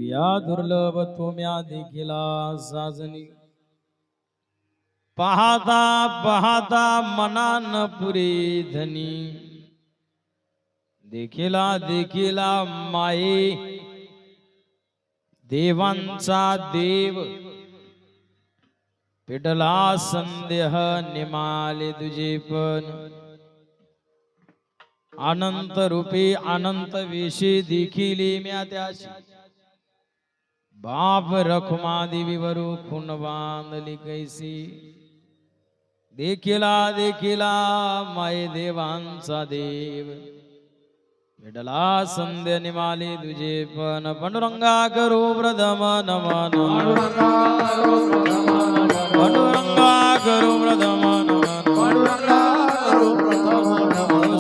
या दुर्लभ तुम्या देखिला साजनी पाहता पाहता मनान पुरे धनी देखिला देखिला माये देवांचा देव पेटला संदेह निमाले तुझे पण अनंत रूपी अनंत वेशी देखिली म्या त्याशी बाप रखुमा देवीवरू खून बांधली कैसी देखिला देखिला माये देवांचा देव विडला संध्या निमाली तुझे पण पांडुरंगा करू प्रथम नमन पांडुरंगा करू प्रथम नमन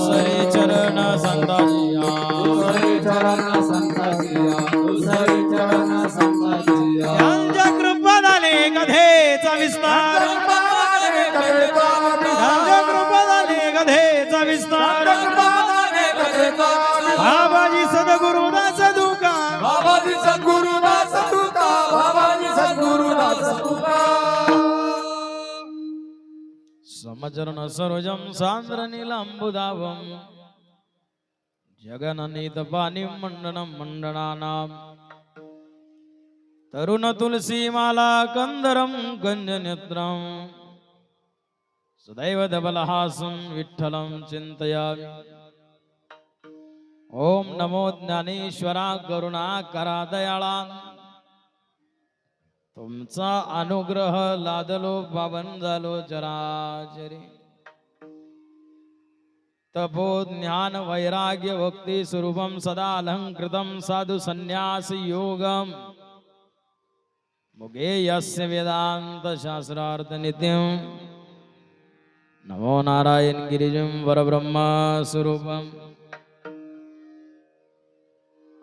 सरे चरण संताजिया त्यांच्या कृपा झाले कथेचा विस्तार त्यांच्या कृपा झाले कथेचा विस्तार बाबाजी सद्गुरुदास दुका बाबाजी सद्गुरुदास तुका बाबाजी सद्गुरुदास तुका समचरण सरोजम सांद्र नीलांबुदावम जगननीत पाणी मंडनम मंडनानाम तरुण तुलसी माला कंदरम गंजनेत्रम सदैव धबलहासं विठ्ठलं चिंतयामि ओम नमो ज्ञानेश्वरा करुणा करा दयाळा तुमचा अनुग्रह लादलो पावन झालो चराचरी तपो ज्ञान वैराग्य भक्ती स्वरूपम सदा अलंकृतम साधु संन्यास योगम मुगे यस्य वेदांत शास्त्रार्थ नित्यं नमो नारायण गिरिजं वरब्रह्म स्वरूपम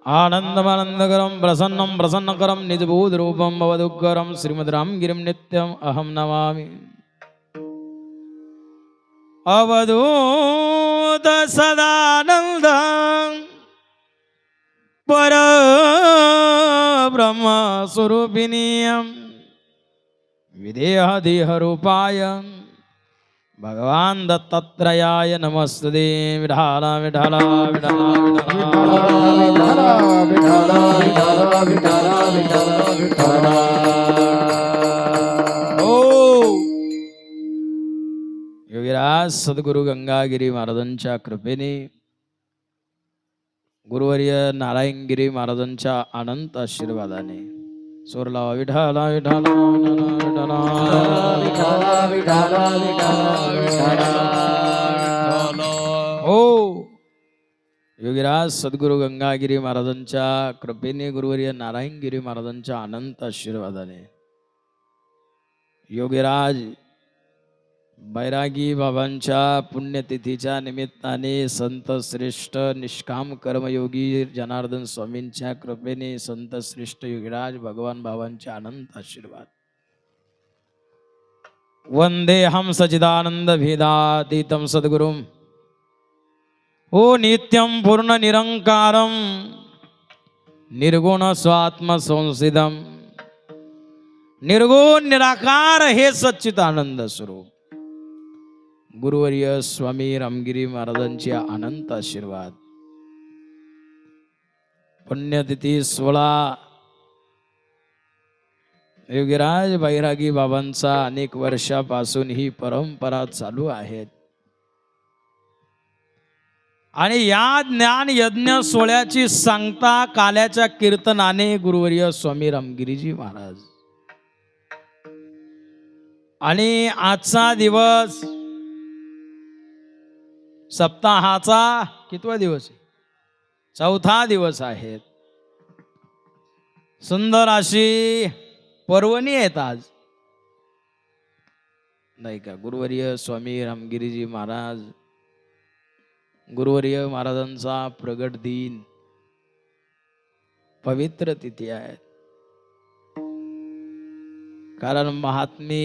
आनंदमानंदकरं प्रसन्नं प्रसन्नकरं निजभूत रूपं भवदुःखकरं श्रीमद्राम गिरिं नित्यम् अहं नमामि अवधूत सदानंद पर ब्रह्म स्वरूपिणीयं विदेह देह रूपाय भगवान दत्तात्रयाय नमस्ते विठाला विठाला विठाला विठाला ओ योगीराज सद्गुरु गंगागिरी महाराजांच्या कृपेने गुरुवर्य नारायणगिरी महाराजांच्या अनंत आशीर्वादाने सोरला विठाला विठाला हो योगीराज सद्गुरु गंगागिरी महाराजांच्या कृपेने गुरुवर्य नारायणगिरी महाराजांच्या अनंत आशीर्वादाने योगीराज बैरागी बाबांच्या पुण्यतिथीच्या निमित्ताने संत श्रेष्ठ निष्काम कर्मयोगी जनार्दन स्वामींच्या कृपेने संत श्रेष्ठ योगीराज भगवान बाबांचे अनंत आशीर्वाद वंदे हम सचिदानंद भेदातीतम सद्गुरुम ओ नित्यं पूर्ण निरंकारं निर्गुण स्वात्म संसिदम निर्गुण निराकार हे सच्चिदानंद स्वरूप गुरुवर्य स्वामी रामगिरी महाराजांचे अनंत आशीर्वाद पुण्यतिथी 16 योगीराज बैरागी बाबांचा अनेक वर्षापासून ही परंपरा चालू आहे आणि या ज्ञान यज्ञ सोहळ्याची सांगता काल्याच्या कीर्तनाने गुरुवर्य स्वामी रामगिरीजी महाराज आणि आजचा दिवस सप्ताहाचा कितवा दिवस आहे 4था दिवस आहे सुंदर अशी पर्वणी आहेत आज नाही का गुरुवर्य स्वामी रामगिरीजी महाराज गुरुवर्य महाराजांचा प्रगट दिन पवित्र तिथी आहे कारण महात्मे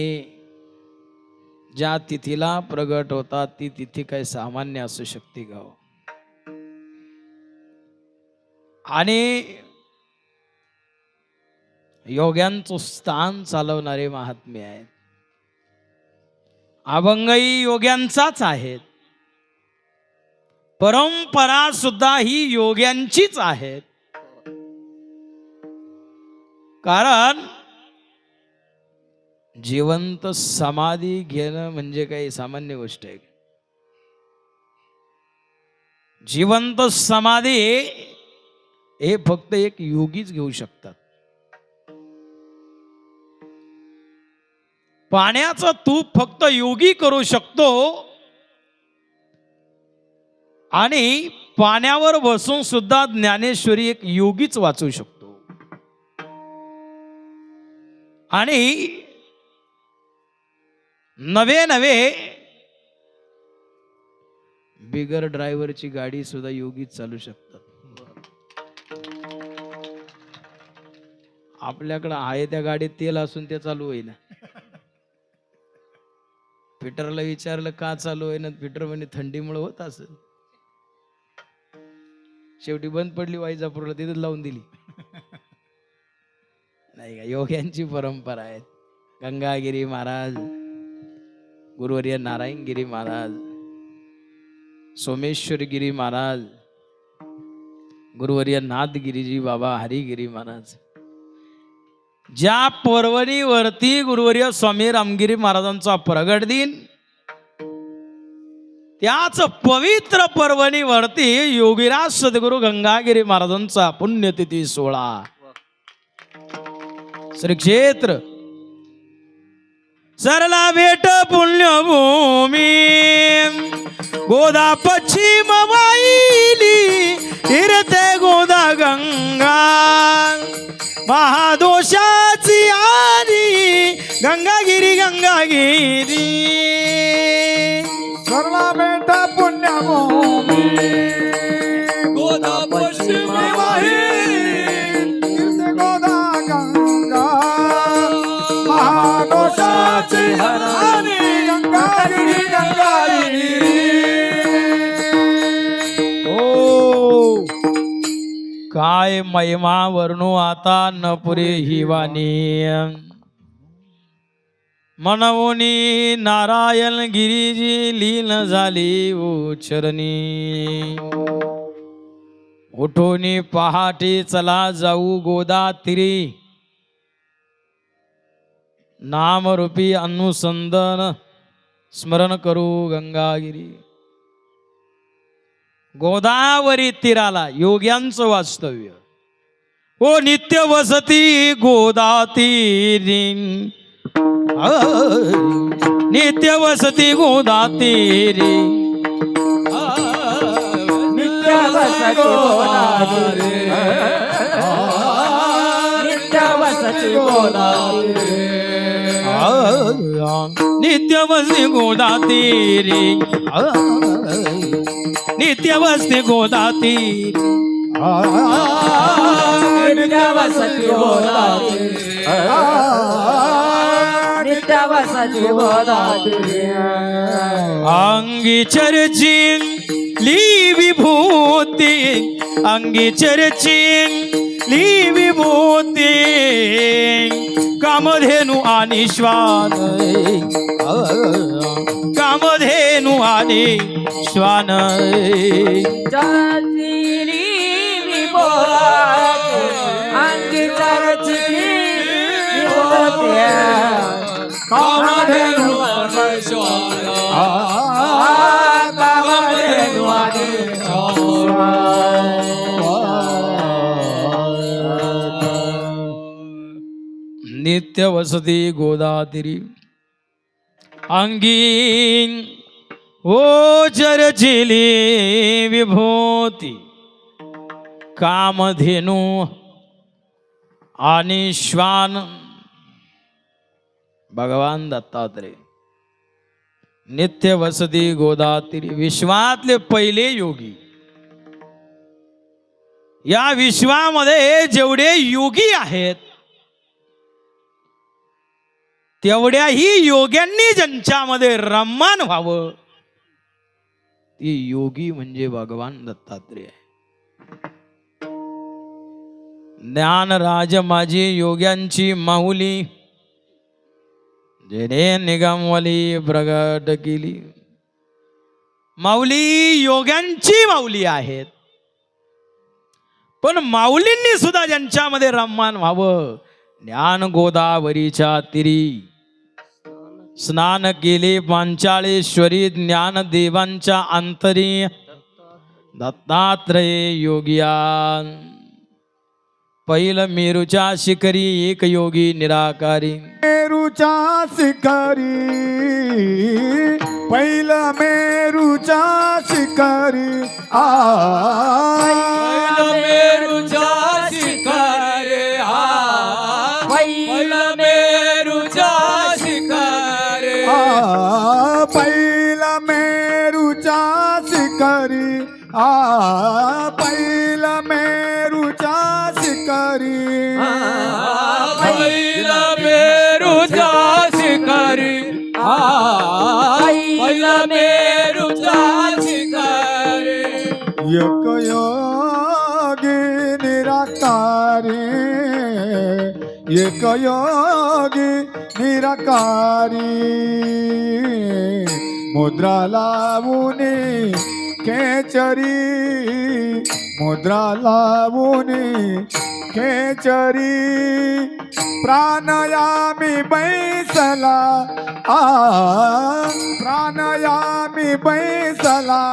ज्या तिथीला प्रगट होतात ती तिथी काही सामान्य असू शकते का आणि योग्यांचं स्थान चालवणारे महात्मे आहेत. अभंगही योग्यांचाच आहेत. परंपरा सुद्धा ही योग्यांचीच आहेत. कारण जिवंत समाधी घेणं म्हणजे काही सामान्य गोष्ट आहे? जिवंत समाधी हे फक्त एक योगीच घेऊ शकतात. पाण्याचा तूप फक्त योगी करू शकतो आणि पाण्यावर बसून सुद्धा ज्ञानेश्वरी एक योगीच वाचू शकतो. आणि नवे नवे बिगर ड्रायव्हरची गाडी सुद्धा योगीच चालू शकतात. आपल्याकडं आहे त्या गाडीत तेल असून ते चालू होईना. फिटरला विचारलं का चालू होईना, फिटर म्हणे थंडीमुळे होत असेल. शेवटी बंद पडली वाईजापूरला, तिथेच लावून दिली. नाही का, योग्यांची परंपरा आहे. गंगागिरी महाराज, गुरुवर्य नारायणगिरी महाराज, सोमेश्वरगिरी महाराज, गुरुवर्य नाथगिरीजी बाबा हरिगिरी महाराज, ज्या पर्वणीवरती गुरुवर्य स्वामी रामगिरी महाराजांचा प्रगट दिन, त्याच पवित्र पर्वणीवरती योगीराज सद्गुरु गंगागिरी महाराजांचा पुण्यतिथी सोहळा. श्री क्षेत्र सरला भेट पुण्यभूमी, गोदा पश्चिम वाहिली तीर्थे गोदा गंगा, महादोषाची आरी गंगागिरी गंगागिरी. सर्वा बेटा पुण्यभूमी, गोदा पश्चिम वाहिनी तीर्थे गोदा गंगा, महादोषाची हरणी गंगागिरी गंगागिरी. ओ काय महिमा वर्णू आता न पुरे ही वाणी. मनवोनी नारायण गिरीजी लीन झाली उचरणी, उठोनी पहाटे चला जाऊ गोदा तिरी, नामरूपी अनुसंधान स्मरण करू गंगागिरी. गोदावरी तीराला योग्यांचं वास्तव्य. ओ नित्य वसती गोदा तीरी, नित्य वसती गोदा तीरी, नित्य वसती गोदा तीरी, नित्य वसती गोदा तीरी, नित्य वसती गोदा तीरी, नित्य वसती गोदा तीरी, नित्य वसती गोदा तीरी, नित्य वसती गोदा तीरी. अंगी चर्चिन ली विभूती, अंगी चर्चिन ली विभूती, कामधेनु आणि श्वान, कामधेनु आणि श्वान. चर्चिली विभूती, अंगी चर्चिली विभूती, कामधेनु आणि श्वान, कामधेनु आणि नित्य वसती गोदातिरी, अंगी ओ चर्चिली विभूती, कामधेनु आणि श्वान. भगवान दत्तात्रय नित्य वसती गोदातिरी, विश्वातले पहिले योगी. या विश्वामध्ये जेवढे योगी आहेत तेवढ्याही योग्यांनी ज्यांच्यामध्ये रममान व्हावं, ती योगी म्हणजे भगवान दत्तात्रय. ज्ञानराज माझी योग्यांची माऊली जेने निगमवली प्रगट केली. माऊली योग्यांची माऊली आहेत, पण माऊलींनी सुद्धा ज्यांच्यामध्ये रममान व्हावं, ज्ञान गोदावरीच्या तिरी स्नान केले पांचाळेश्वरी ज्ञानदेवांच्या अंतरी दत्तात्रय योगियान. पहिलं मेरूच्या शिखरी एक योगी निराकारी. मेरूच्या शिखरी पहिलं मेरूच्या शिखरी मेरूच्या शिखरे पहिलं मेरूच्या शिखरे पहिलं मेरूच्या शिखरी पहिलं मेरूच्या शिखरी पहिलं मेरूच्या शिखरी पहिलं मेरूच्या शिखरी एक योगी निराकारी एक योगी निराकारी मुद्रा लावूनी खेचरी मुद्रा लावूनी खेचरी प्राणायामी बैसला प्राणायामी बैसला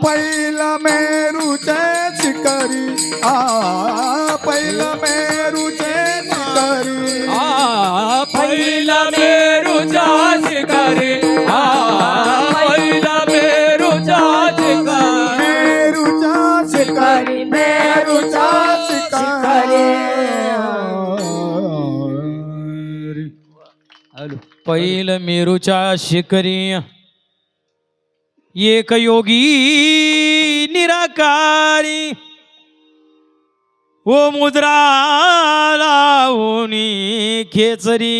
पहिलं मेरूचे शिखरी पहिलं मेरूचे शिखरी पहिलं मेरूच्या शिखरी पहिलं मेरूच्या शिखरी मेरूच्या शिखरी मेरूच्या शिखरी पहिलं मेरूच्या शिखरी एक योगी निराकारी. ओ मुद्रा लावूनी खेचरी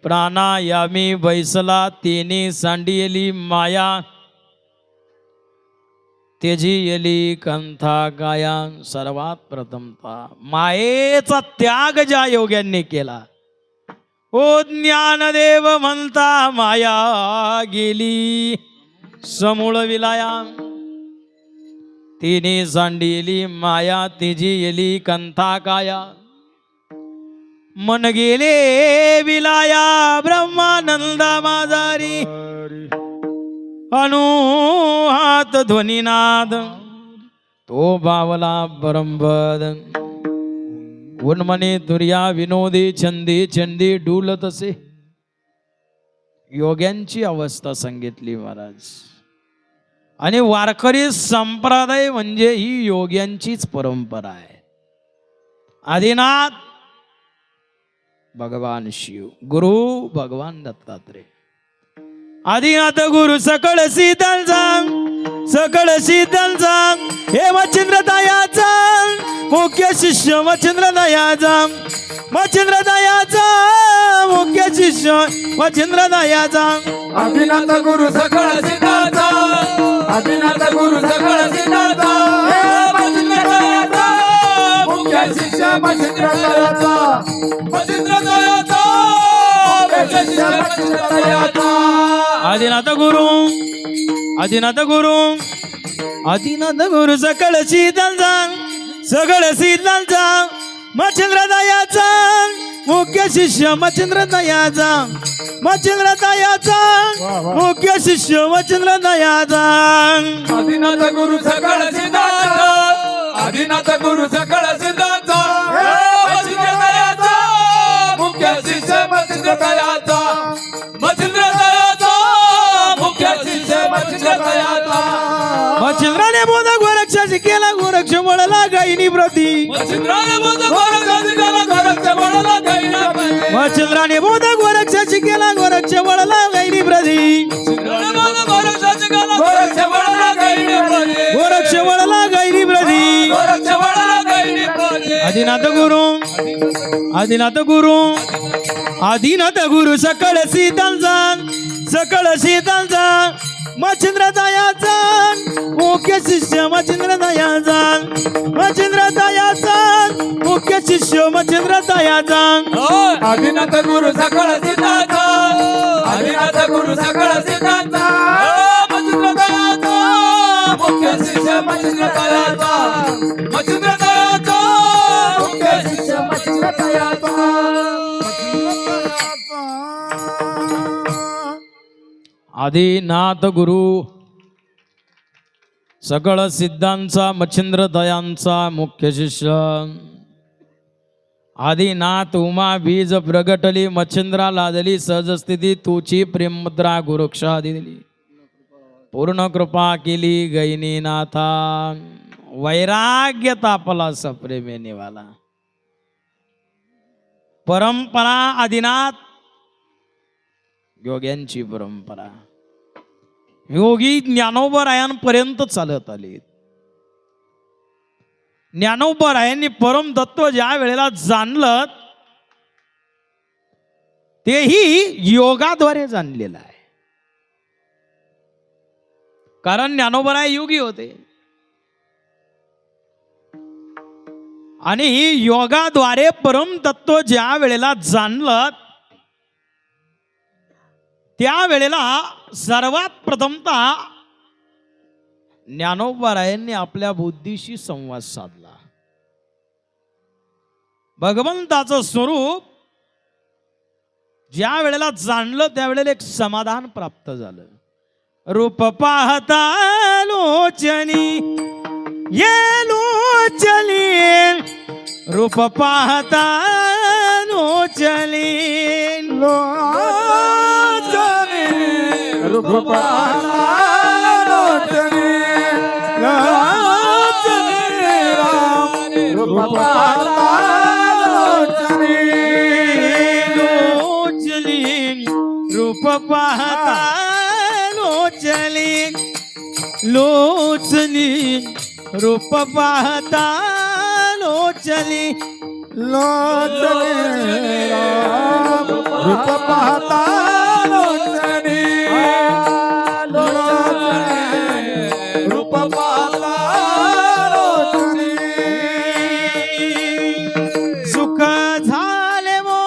प्राणायामी बैसला तेने सांडियली माया तेजी यली कंथा गाया. सर्वात प्रथमता मायेचा त्याग ज्या योग्यांनी केला, ओ ज्ञानदेव म्हणता माया गेली समूळ विलाया. तिने सांडिली माया तेजी येली कंथा काया. मन गेले विलाया ब्रह्मानंदा माझारी. अनु हात ध्वनीनाद तो बावला परंपद. उन्मने दुर्या विनोदी छंदी छंदी डुलत असे. योग्यांची अवस्था सांगितली महाराज. आणि वारकरी संप्रदाय म्हणजे ही योग्यांचीच परंपरा आहे. आदिनाथ भगवान शिव, गुरु भगवान दत्तात्रय. आदिनाथ गुरु सकळ शीतलचा सकळ शीतलचा हे मच्छिंद्रदायाचा मुख्य शिष्य मच्छिंद्रदायाचा मच्छिंद्रदायाचा मुख्य शिष्य मच्छिंद्रदायाचा. आदिनाथ गुरु सकळ सिद्धाचा आदिनाथ गुरु सकळ सिद्धाचा मच्छिंद्रदायाचा मुख्य शिष्य मच्छिंद्रदायाचा मच्छिंद्रदायाचा मुख्य शिष्य मच्छिंद्रदायाचा. आदिनाथ गुरु आदिनाथ गुरु आदिनाथ गुरु सकळ शीतलचा सगळ शीतलचा मच्छिंद्रदायाचा मुख्य शिष्य मच्छिंद्रदायाचा मच्छिंद्रदायाचा मुख्य शिष्य मच्छिंद्रदायाचा. आदिनाथ गुरु सकळ सिद्धाचा आदिनाथ गुरु सकळ सिद्धाचा मच्छिंद्रदायाचा मुख्य शिष्य मच्छिंद्रदायाचा मच्छिंद्रदायाचा मुख्य शिष्य मच्छिंद्रदायाचा. मच्छिंद्राने बोध गोरक्षाची केला गोरक्ष वळला गायनी प्रती. मच्छिंद्राने बोध गोरक्षाची केला गोरक्ष वळला गायनी प्रती. मच्छिंद्राने बोध गोरक्षाची केला गोरक्ष वळला गायनी प्रती. मच्छिंद्राने बोध गोरक्षाची केला गोरक्ष वळला गायनी प्रती. गोरक्ष वळला गायनी प्रती. गोरक्ष वळला गायनी प्रती. आदिनाथ गुरु आदिनाथ गुरु आदिनाथ गुरु सकळ शीतलचा सकळ शीतलचा मच्छिंद्र दयाचा मुख्य शिष्य मच्छिंद्र दयाचा मच्छिंद्र दयाचा मुख्य शिष्य मच्छिंद्र दयाचा आदिनाथ गुरु सकळ सिद्धांत आदिनाथ गुरु सकळ सिद्धांत मच्छिंद्र दयाचा मुख्य शिष्य मच्छिंद्र दयाचा मच्छिंद्र दयाचा मुख्य शिष्य मच्छिंद्र दयाचा आदिनाथ गुरु सकळ सिद्धांचा मच्छिंद्र दयांचा मुख्य शिष्य आदिनाथ उमा बीज प्रगटली मच्छिंद्रा लादली सहज स्थिती तुची प्रेममुद्रा गुरुक्षा दिली पूर्ण कृपा केली गैनीनाथा वैराग्य तापला सप्रेमे निवाला परंपरा आदिनाथ योग्यांची परंपरा योगी ज्ञानोबरायांपर्यंत चालत आले. ज्ञानोबरायांनी परम तत्व ज्या वेळेला जाणलं तेही योगाद्वारे जाणलेलं आहे. कारण ज्ञानोबराय योगी होते आणि योगाद्वारे परम तत्व ज्या वेळेला जाणलं त्या वेळेला सर्वात प्रथमतः ज्ञानोबरायांनी आपल्या बुद्धीशी संवाद साधला. भगवंताचं स्वरूप ज्या वेळेला जाणलं त्यावेळेला एक समाधान प्राप्त झालं. रूप पाहता लोचनी ये लोचली रूप पाहता लोचली रूप पाहता लोचनी लोचनी राम रूप पाहता लोचनी लोचली रूप पाहता लोचली लोचली रूप पाहता लोचली लोचनी राम रूप पाहता लोचनी लोचनी रूप पाहता लोचनी सुख झाले वो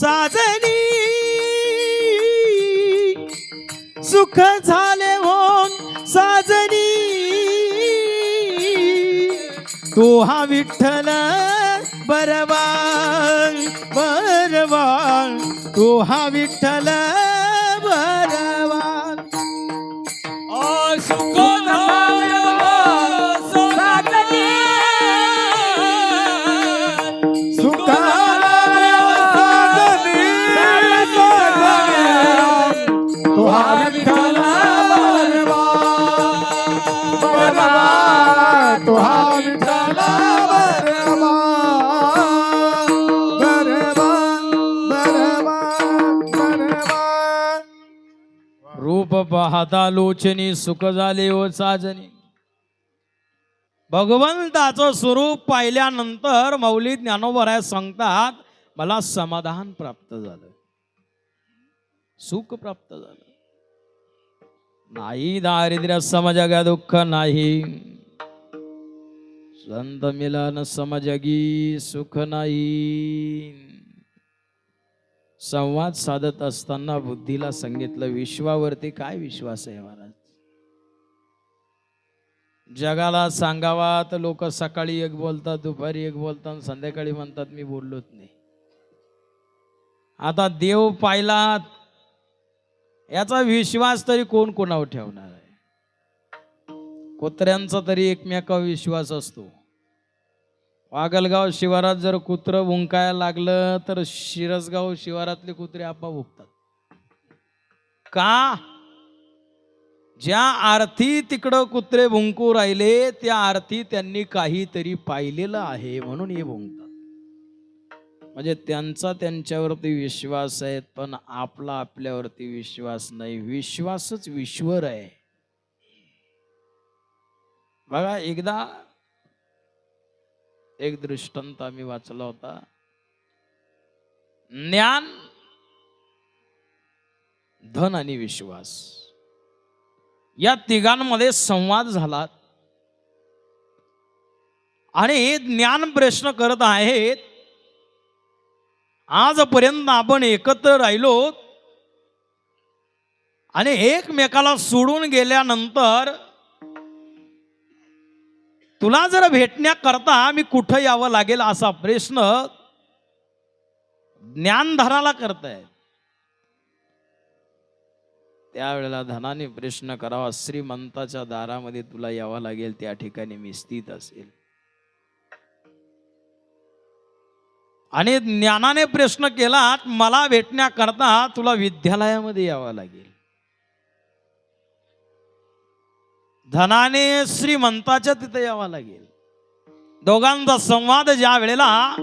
साजनी सुख झाले वो साजनी तो हा विठ्ठल बरवान बरवान तो हा विठ्ठल बरवान सुख झाले साजनी सुख झाले साजनी तो हा विठ्ठल बरवान तो हा विठ्ठल रूप पाहता लोचनी सुख झाले ओ साजनी. भगवंताचं स्वरूप पाहिल्यानंतर मौली ज्ञानोबराय सांगतात मला समाधान प्राप्त झालं सुख प्राप्त झालं. नाही दारिद्र्य समजगा दुःख नाही संत मिलन समजगी सुख नाही. संवाद साधत असताना बुद्धीला सांगितलं विश्वावरती काय विश्वास आहे महाराज. जगाला सांगावा तर लोक सकाळी एक बोलतात दुपारी एक बोलतात संध्याकाळी म्हणतात मी बोललोच नाही. आता देव पाहिला याचा विश्वास तरी कोण कोणावर ठेवणार आहे. कुत्र्यांचा तरी एकमेकावर विश्वास असतो. वागलगाव शिवारात जर कुत्र भुंकायला लागलं तर शिरसगाव शिवारातले कुत्रे आपोआप भुंकतात. का? ज्या अर्थी तिकडं कुत्रे भुंकू राहिले त्या अर्थी त्यांनी काहीतरी पाहिलेलं आहे म्हणून हे भुंकतात. म्हणजे त्यांचा त्यांच्यावरती विश्वास आहे पण आपला आपल्यावरती विश्वास नाही. विश्वासच ईश्वर आहे. बघा एकदा एक दृष्टांत आम्ही वाचला होता. ज्ञान धन आणि विश्वास या तिघांमध्ये संवाद झाला आणि ज्ञान प्रश्न करत आहेत. आजपर्यंत आपण एकत्र राहिलो आणि एकमेकाला सोडून गेल्यानंतर तुला जर भेटण्याकरता मी कुठं यावं लागेल असा प्रश्न ज्ञानधाराला करतायत. त्यावेळेला धनाने प्रश्न करावा, श्रीमंताच्या दारामध्ये तुला यावं लागेल, त्या ठिकाणी मी स्थित असेल. आणि ज्ञानाने प्रश्न केला, मला भेटण्याकरता तुला विद्यालयामध्ये यावं लागेल. धनाने श्रीमंताच्या तिथे यावं लागेल. दोघांचा संवाद ज्या वेळेला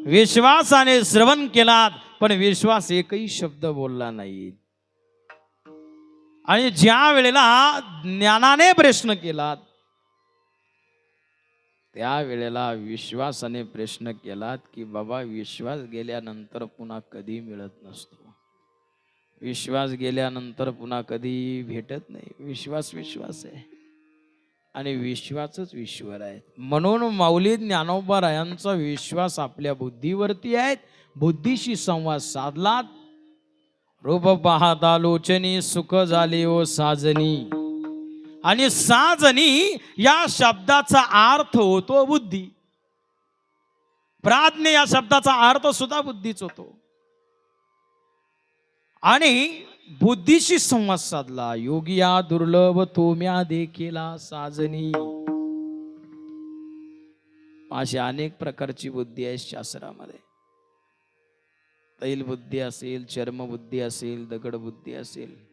विश्वासाने श्रवण केलात, पण विश्वास एकही शब्द बोलला नाही. आणि ज्या वेळेला ज्ञानाने प्रश्न केलात, त्या वेळेला विश्वासाने प्रश्न केलात की बाबा, विश्वास गेल्यानंतर पुन्हा कधी मिळत नसतो. विश्वास गेल्यानंतर पुन्हा कधी भेटत नाही. विश्वास विश्वास आहे आणि विश्वासच ईश्वर आहे. म्हणून माऊली ज्ञानोबारायांचा विश्वास आपल्या बुद्धीवरती आहे. बुद्धीशी संवाद साधलात, रूप पाहता लोचनी सुख झाले ओ साजनी. आणि साजनी या शब्दाचा अर्थ होतो बुद्धी. प्राज्ञ या शब्दाचा अर्थ सुद्धा बुद्धीच होतो. आणि बुद्धीशी संवाद साधला. योगिया दुर्लभ तोम्या देखिला साजनी. अशी अनेक प्रकारची बुद्धी आहे शास्त्रामध्ये. तैल बुद्धी असेल, चर्म बुद्धी असेल, दगड बुद्धी असेल.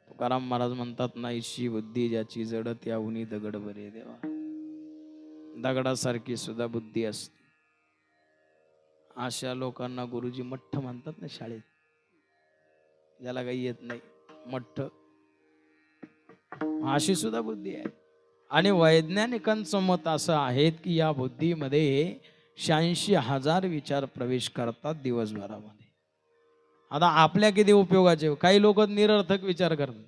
तुकाराम महाराज म्हणतात, नाहीशी बुद्धी ज्याची जड त्या उनी दगड बरे देवा. दगडासारखी सुद्धा बुद्धी असते. अशा लोकांना गुरुजी मठ्ठ म्हणतात ना शाळेत, ज्याला काही येत नाही मठ्ठ. अशी सुद्धा बुद्धी आहे. आणि वैज्ञानिकांचं मत असं आहे की या बुद्धीमध्ये 86,000 विचार प्रवेश करतात दिवसभरामध्ये. आता आपल्या किती उपयोगाचे. काही लोक निरर्थक विचार करतात.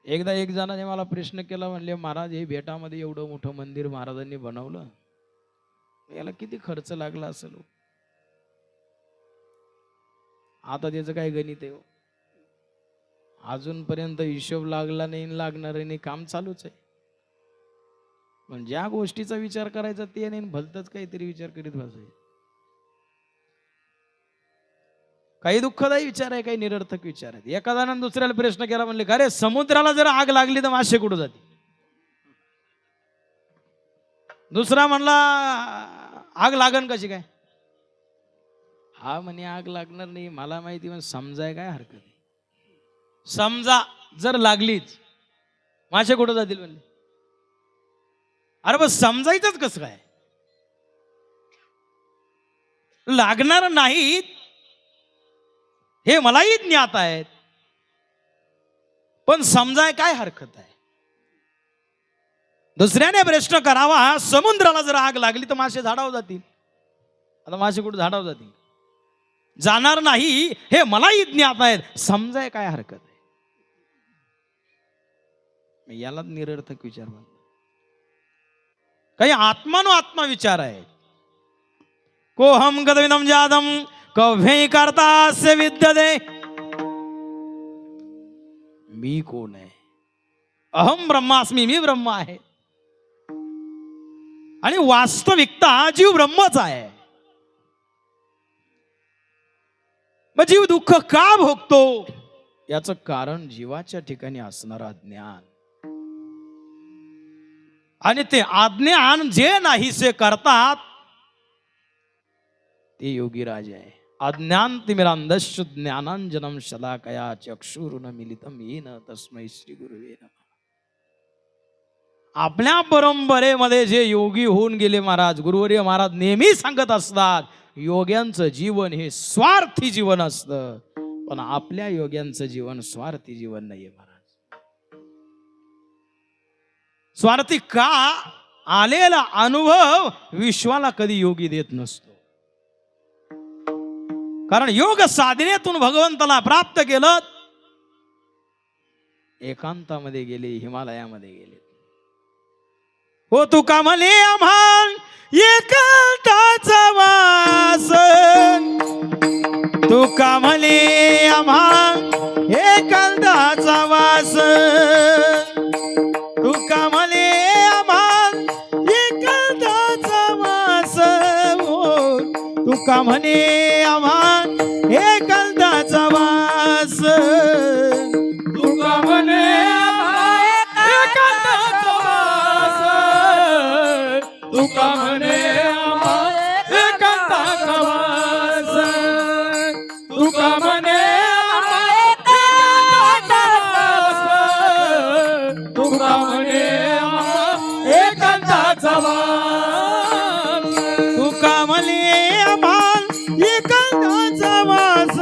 एकदा एक जणाने मला प्रश्न केला, म्हणले महाराज, हे बेटामध्ये एवढं मोठं मंदिर महाराजांनी बनवलं, याला किती खर्च लागला असेल. आता त्याचं काय गणित आहे. अजूनपर्यंत हिशोब लागला नाही, लागणार नाही, काम चालूच आहे. पण ज्या गोष्टीचा विचार करायचा ते नाही, भलतच काहीतरी विचार करीत बसायचं. काही दुःखदायी विचार आहे, काही निरर्थक विचार आहेत. एका जणाने दुसऱ्याला प्रश्न केला, म्हणले का रे, समुद्राला जर आग लागली तर मासे कुठं जाते. दुसरा म्हणला, आग लागन कशी काय. हा म्हणे आग लागणार नाही, मला माहिती, पण समजाय काय हरकत आहे. समजा जर लागलीच, मासे कुठं जातील म्हणले. अरे बस समजायचंच कसं काय. लागणार नाहीत हे मलाही ज्ञात आहेत, पण समजाय काय हरकत आहे. दुसऱ्याने प्रश्न करावा, समुद्राला जर आग लागली तर मासे झाडावर जातील. आता मासे कुठे झाडावर जातील. जाणार नाही हे मलाही ज्ञात आहेत, समजाय काय हरकत आहे. याला निरर्थक विचार म्हणतात. काही आत्मानो आत्मा विचार आहे. कोहम गदविदम जादम कव्हे करतास्य विद्यते. मी कोण आहे. अहम ब्रह्मास्मी, मी ब्रह्म आहे. आणि वास्तविकता जीव ब्रह्मच आहे. मग जीव दुःख का भोगतो, याचं कारण जीवाच्या ठिकाणी असणारा ज्ञान. आणि ते अज्ञान जे नाहीसे करतात ते योगी राज आहे. अज्ञान तिमिरांधस्य ज्ञानांजनम शलाकया चक्षुरुन मिलितम येन तस्मै श्री गुरुवे नमः. आपल्या परंपरेमध्ये जे योगी होऊन गेले महाराज, गुरुवर्य महाराज नेहमी सांगत असतात, योग्यांचं जीवन हे स्वार्थी जीवन असतं. पण आपल्या योग्यांचं जीवन स्वार्थी जीवन नाहीये महाराज. स्वार्थी का, आलेला अनुभव विश्वाला कधी योगी देत नसतो. कारण योग साधनेतून भगवंताला प्राप्त केलं एकांतामध्ये गेले, हिमालयामध्ये गेले. हो तुका म्हणे आम्हा एकांताचा वास, तुका म्हणे आम्हा एकांताचा वास, तुका म्हणे आम्हा एकांताचा वास, हो तुका म्हणे आम्हा एकांताचा वास, तुका म्हणे एकांताचा वास, तुका म्हणे एकांताचा वास, तुका म्हणे तुका म्हणे एकांताचा वास, तुका म्हणे आम्हा एकांताचा वास,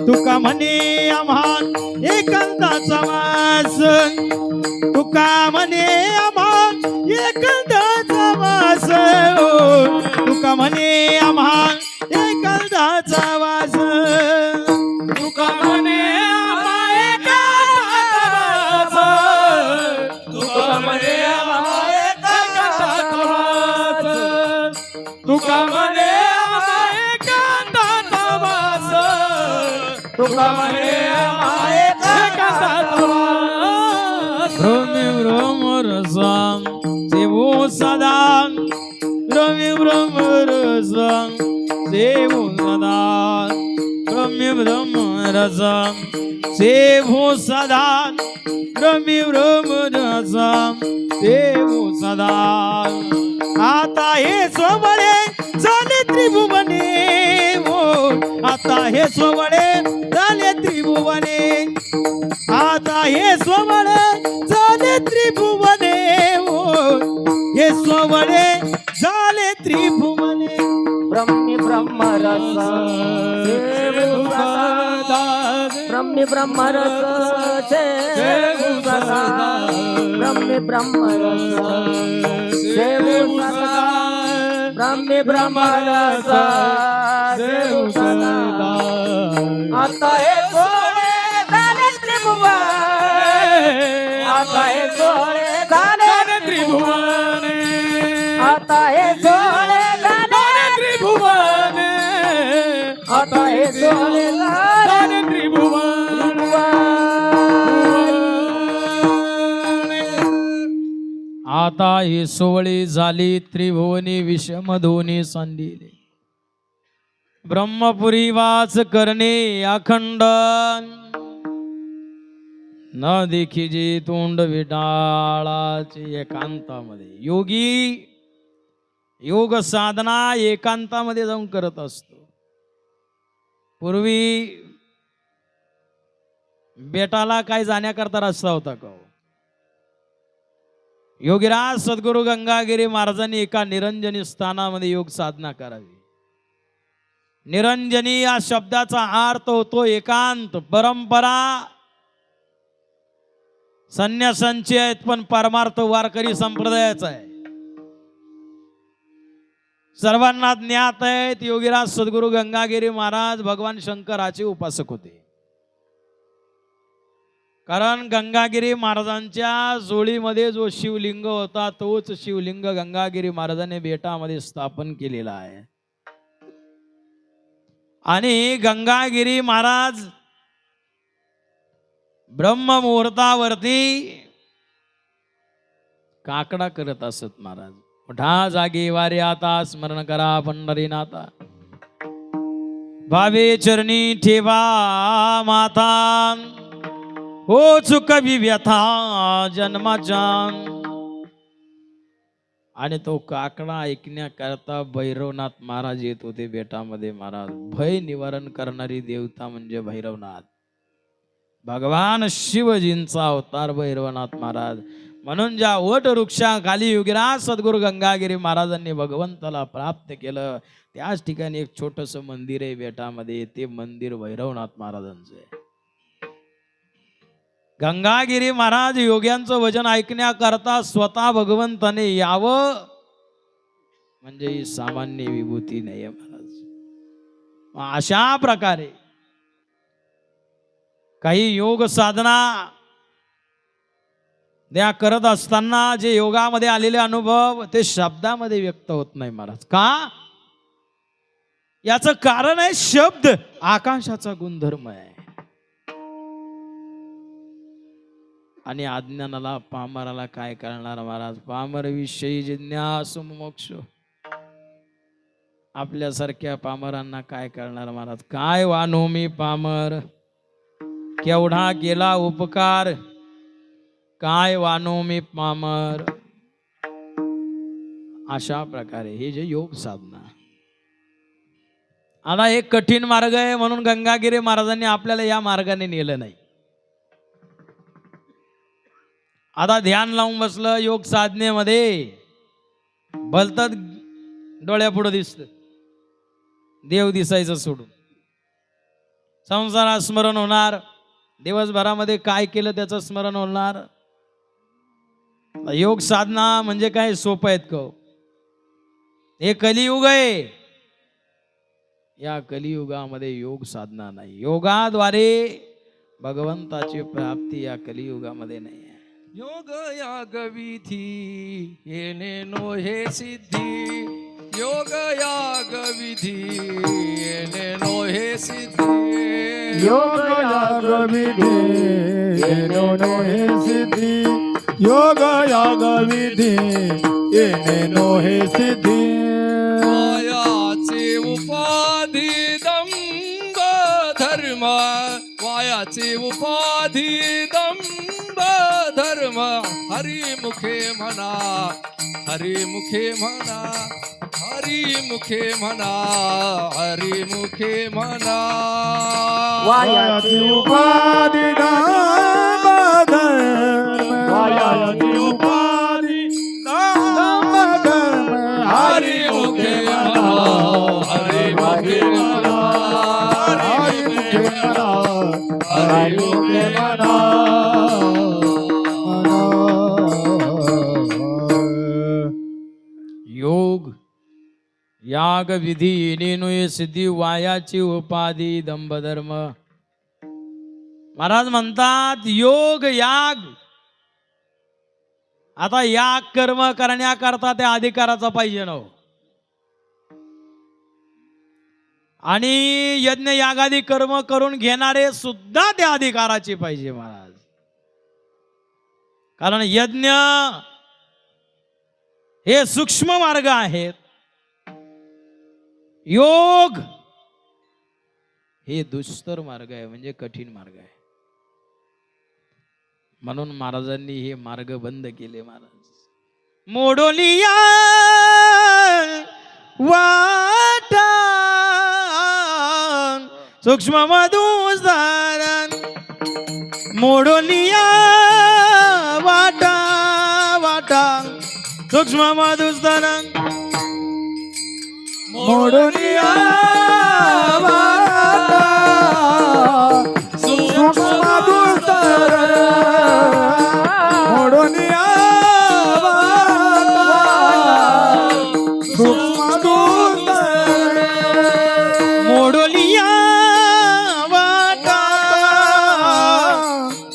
तुका म्हणे आम्हा एकांताचा वास, तुका म्हणे आम्हा एकांताचा वास, तुका म्हणे आम्हा एकांताचा वास, तुका म्हणे एकांताचा वास, तुका म्हणे एकांताचा वास, तुका म्हणे एकांताचा वास, तुका म्हणे एकांताचा वास. भ्रम भ्रम रसम सेवो सदा, भ्रम भ्रम रसम सेवो सदा, भ्रम भ्रम रसम सेवो सदा, भ्रम भ्रम रसम सेवो सदा. आता हे सोवळे झाले त्रिभुवने, हो आता हे सोवळे झाले त्रिभुवने, आता हे सोवळे झाले त्रिभुवने, हो हे सोवळे झाले त्रिभुवने. ब्रह्मी ब्रह्मरस सेवु सदा, ब्रह्मी ब्रह्मरस सेवु सदा, ब्रह्मी ब्रह्मरस सेवु सदा, ब्रह्मी ब्रह्मरस सेवु सदा. आता हे सोहळे झाले त्रिभुवन, आता हे सोहळे झाले त्रिभुवन, आता हे सोहळे झाले त्रिभुवन, आता हे सोहळे झाले त्रिभुवन. आता ही सोवळी झाली त्रिभुवनी, विषमधोनी सांडिले. ब्रह्मपुरी वास करणे अखंड, न देखीजे तोंड विटाळाचे. एकांतामध्ये योगी योग साधना एकांतामध्ये जाऊन करत असतो. पूर्वी बेटाला काय जाण्याकरता रस्ता होता का? योगीराज सद्गुरु गंगागिरी महाराजांनी एका निरंजनी स्थानामध्ये योग साधना करावी. निरंजनी या शब्दाचा अर्थ होतो एकांत. परंपरा संन्यासांची आहेत, पण परमार्थ वारकरी संप्रदायाचा आहे. सर्वांना ज्ञात आहेत योगीराज सद्गुरु गंगागिरी महाराज भगवान शंकराचे उपासक होते. कारण गंगागिरी महाराजांच्या जोळीमध्ये जो शिवलिंग होता तोच शिवलिंग गंगागिरी महाराजांनी बेटामध्ये स्थापन केलेला आहे. आणि गंगागिरी महाराज ब्रह्म मुहूर्तावरती काकडा करत असत. महाराज उठा जागे वारे आता, स्मरण करा पंढरीनाथा, भावे चरणी ठेवा माता, हो चुकवी व्यथा जन्माच्या. आणि तो काकडा ऐकण्याकरता भैरवनाथ महाराज येत होते बेटामध्ये. महाराज भय निवारण करणारी देवता म्हणजे भैरवनाथ, भगवान शिवजींचा अवतार भैरवनाथ महाराज. म्हणून ज्या वट वृक्षाखाली योगीराज सद्गुरु गंगागिरी महाराजांनी भगवंताला प्राप्त केलं, त्याच ठिकाणी एक छोटस मंदिर आहे बेटामध्ये. ते मंदिर भैरवनाथ महाराजांचं आहे. गंगागिरी महाराज योग्यांचं वचन ऐकण्याकरता स्वतः भगवंताने यावं म्हणजे ही सामान्य विभूती नाही महाराज. अशा प्रकारे काही योग साधना त्या करत असताना जे योगामध्ये आलेले अनुभव ते शब्दामध्ये व्यक्त होत नाही महाराज. का? याचं कारण आहे शब्द आकाशाचा गुणधर्म आहे. आणि अज्ञानाला पामराला काय करणार महाराज? पामर विषयी जिज्ञासु मोक्ष. आपल्यासारख्या पामरांना काय करणार महाराज? काय वानो मी पामर, केवढा केला उपकार, काय वानो मी पामर. अशा प्रकारे हे जे योग साधना, आता एक कठीण मार्ग आहे म्हणून गंगागिरी महाराजांनी आपल्याला या मार्गाने नेलं नाही. आता ध्यान लावून बसलं योग साधनेमध्ये, भलतच डोळ्यापुढं दिसत देव दिसायचं सोडून. संसारात स्मरण होणार, दिवसभरामध्ये काय केलं त्याचं स्मरण होणार. योग साधना म्हणजे काय सोपं आहेत का? हे कलियुग आहे. या कलियुगामध्ये योग साधना नाही. योगाद्वारे भगवंताची प्राप्ती या कलियुगामध्ये नाही आहे. योग याग विधी येणे नो हे सिद्धी, योग याग विधी येणे नो हे सिद्धी. योग याग विधी येणे नो हे सिद्धी, योग याग विधी येणे नो हे सिद्धी. वायाचे उपाधी दंभ धर्म, वायाचे उपाधी दंभ धर्म. हरिमुखे म्हणा, हरिमुखे म्हणा, हरिमुखे म्हणा, हरिमुखे म्हणा. वायाची उपाधी नाम धर्म, वायाची उपाधी नाम धर्म. हरिमुखे म्हणा, हरिमुखे म्हणा, हरिमुखे म्हणा, हरिमुखे म्हणा. योग याग विधी येणेनो हे सिद्धी, वायाची उपाधी दंभ धर्म. महाराज म्हणतात योग याग. आता याग कर्म करण्याकरता त्या अधिकाराचा पाहिजे ना. आणि यज्ञ यागादी कर्म करून घेणारे सुद्धा त्या अधिकाराची पाहिजे महाराज. कारण यज्ञ हे सूक्ष्म मार्ग आहेत, योग हे दुस्तर मार्ग आहे, म्हणजे कठीण मार्ग आहे. म्हणून महाराजांनी हे मार्ग बंद केले. महाराज मोडोलिया वाटा सूक्ष्म मधुसारण, मोडोलिया वाटा वाटा सूक्ष्म मधुसारण. मोडुनिया वाटा सूक्ष्म दुस्तर, मोडुनिया वाटा सूक्ष्म दुस्तर. मोडोलिया वाटा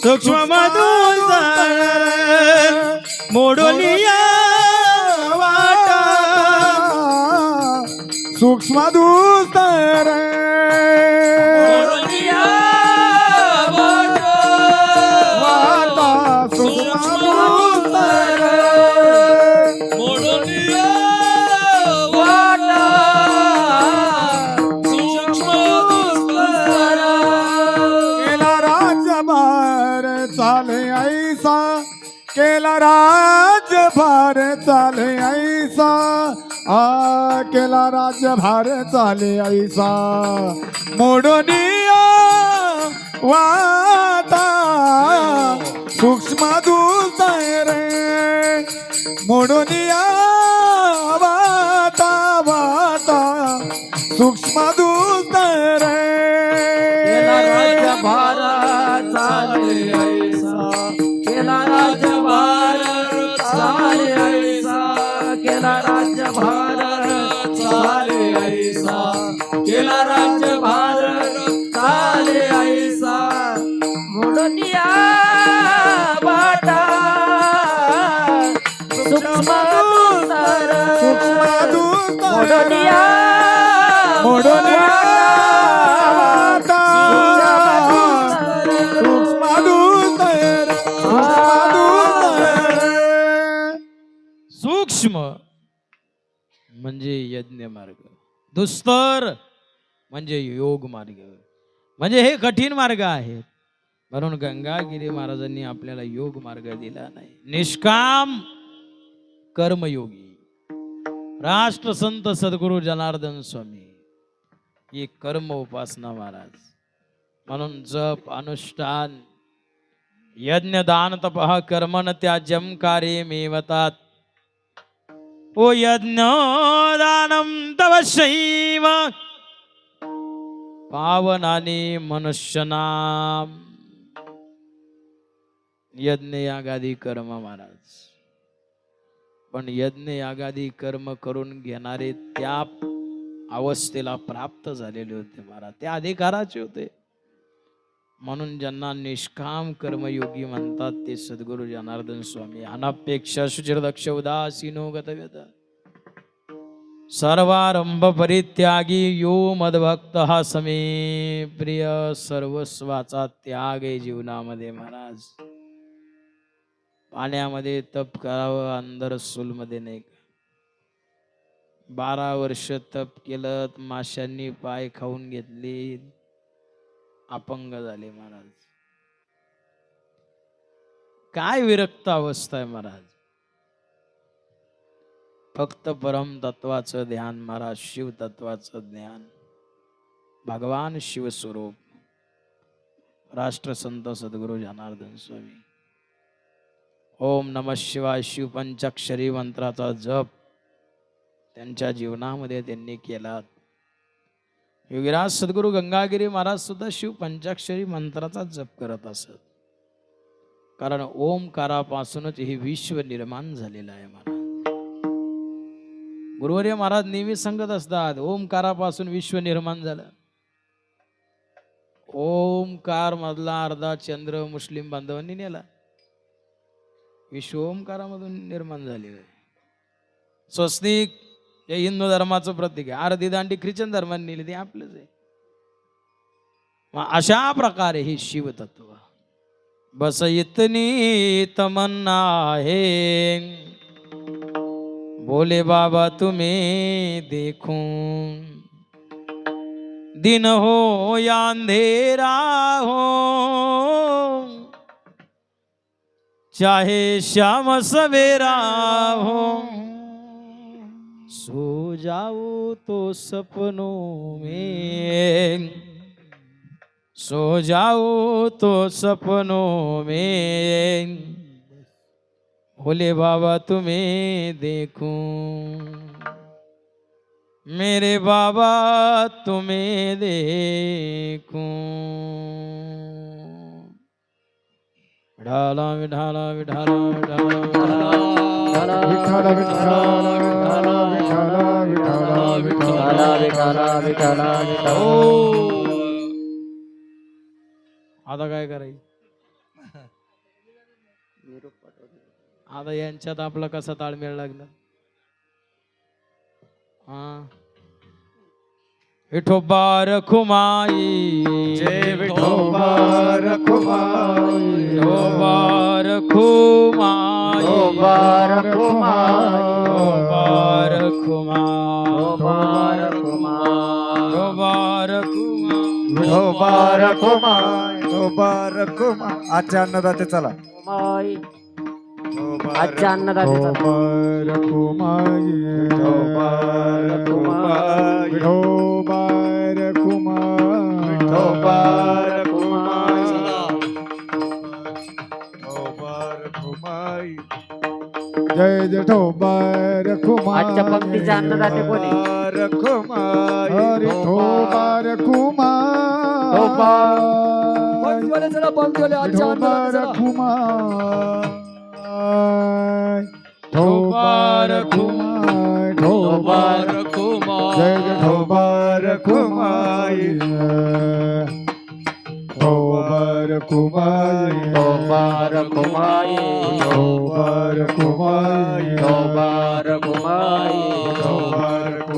सूक्ष्म मधुसारण, मोडोलिया वाटा सूक्ष्म दुस्तर. मोडोलिया वाटा, वाटा सूक्ष्म दुस्तर. मोडोलिया वाटा सूक्ष्म दुस्तर. केला राज्यभार चाले ऐसा, केला राज्यभार चाले ऐसा. केला राज्यभार चाले ऐसा. मोडोनिया वाटा सूक्ष्म दुस्तर. मोडोनिया वाटा वाटा सूक्ष्म दुस्तर. केला राज्यभार चाले ऐसा, केला राज्यभार चाले ऐसा, केला राज्यभार चाले ऐसा, केला राज्यभार चाले ऐसा. मोडोनिया मोडोनिया सूक्ष्म म्हणजे यज्ञ मार्ग, दुस्तर म्हणजे योग मार्ग, म्हणजे हे कठीण मार्ग आहेत. म्हणून गंगागिरी महाराजांनी आपल्याला योग मार्ग दिला नाही. निष्काम कर्मयोगी राष्ट्रसंत सद्गुरु जनार्दन स्वामी ही कर्म उपासना महाराज. म्हणून जप अनुष्ठान यज्ञ दान तपः कर्मण त्याज्यम कार्यमेवतात. ओ यज्ञ दानम तवशैव पावनानि मनुष्यनाम. यज्ञ यागादी कर्म महाराज. पण यज्ञ यागादी कर्म करून घेणारे त्या अवस्थेला प्राप्त झालेले होते महाराज, त्या अधिकाराचे होते. म्हणून ज्यांना निष्काम कर्मयोगी म्हणतात ते सद्गुरु जनार्दन स्वामी. अनपेक्षा शुचिर्दक्ष उदासीनो गतव्यत सर्वारंभ परित्यागी यो मद्भक्तः समे प्रिय. सर्वस्वाचा त्याग आहे जीवनामध्ये महाराज. पाण्यामध्ये तप करावं, अंदर सूलमध्ये नाही का. 12 वर्ष तप केलं, माशांनी पाय खाऊन घेतले, अपंग झाले महाराज. काय विरक्त अवस्था आहे महाराज. फक्त परम तत्वाचं ध्यान महाराज, शिव तत्वाचं ज्ञान, भगवान शिवस्वरूप राष्ट्रसंत सद्गुरु जनार्दन स्वामी. ओम नमः शिवाय शिव पंचाक्षरी मंत्राचा जप त्यांच्या जीवनामध्ये त्यांनी केला. योगीराज सद्गुरु गंगागिरी महाराज सुद्धा शिव पंचाक्षरी मंत्राचा जप करत असत. कारण ओमकारापासूनच हे विश्व निर्माण झालेलं आहे महाराज. गुरुवर्य महाराज नेहमी सांगत असतात ओमकारापासून विश्व निर्माण झालं. ओमकार मधला अर्धा चंद्र मुस्लिम बांधवांनी नेला. विश्व ओमकारामधून निर्माण झालेलं आहे. स्वस्तिक हे हिंदू धर्माचं प्रतीक आहे. अर्धी दांडी ख्रिश्चन धर्माने नेली, ते आपलंच आहे. मग अशा प्रकारे हे शिवतत्व. बस इतनी तमन्ना है बोले बाबा तुम्हें देखूं, दिन हो या अंधेरा हो, चाहे शाम सवेरा हो, सो जाओ तो सपनों में, सो जाओ तो सपनों में, भोले बाबा तुम्हें देखूं, मेरे बाबा तुम्हें देखूं. विठाला विठाला विठाला विठाला विठाला विठाला विठाला. आता काय करायचं. आता यांच्यात आपला कसा ताळमेळ लागला. विठोबा रखुमाई जय विठोबा रखुमाई, विठोबा रखुमाई, विठोबा रखुमाई, विठोबा रखुमाई, विठोबा रखुमाई, विठोबा रखुमाई. आजच्या अन्नदाते चला. आजच्या अन्नदाते विठोबा रखुमाई, विठोबा रखुमाई, विठोबा रखुमाई, विठोबा रखुमाई, विठोबा रखुमाई. जय विठोबा रखुमाई. आजच्या पंक्तीचे अन्नदाते कोणी. रखुमाई, विठोबा रखुमाई, पंक्तीवाले चला, पंक्तीवाले आजच्या विठोबा अन्नदाते चला. रखुमाई, विठोबा रखुमाई, विठोबा रखुमाई, जय विठोबा रखुमाई, विठोबा रखुमाई, विठोबा रखुमाई, विठोबा रखुमाई, विठोबा रखुमाई, विठोबा रखुमाई.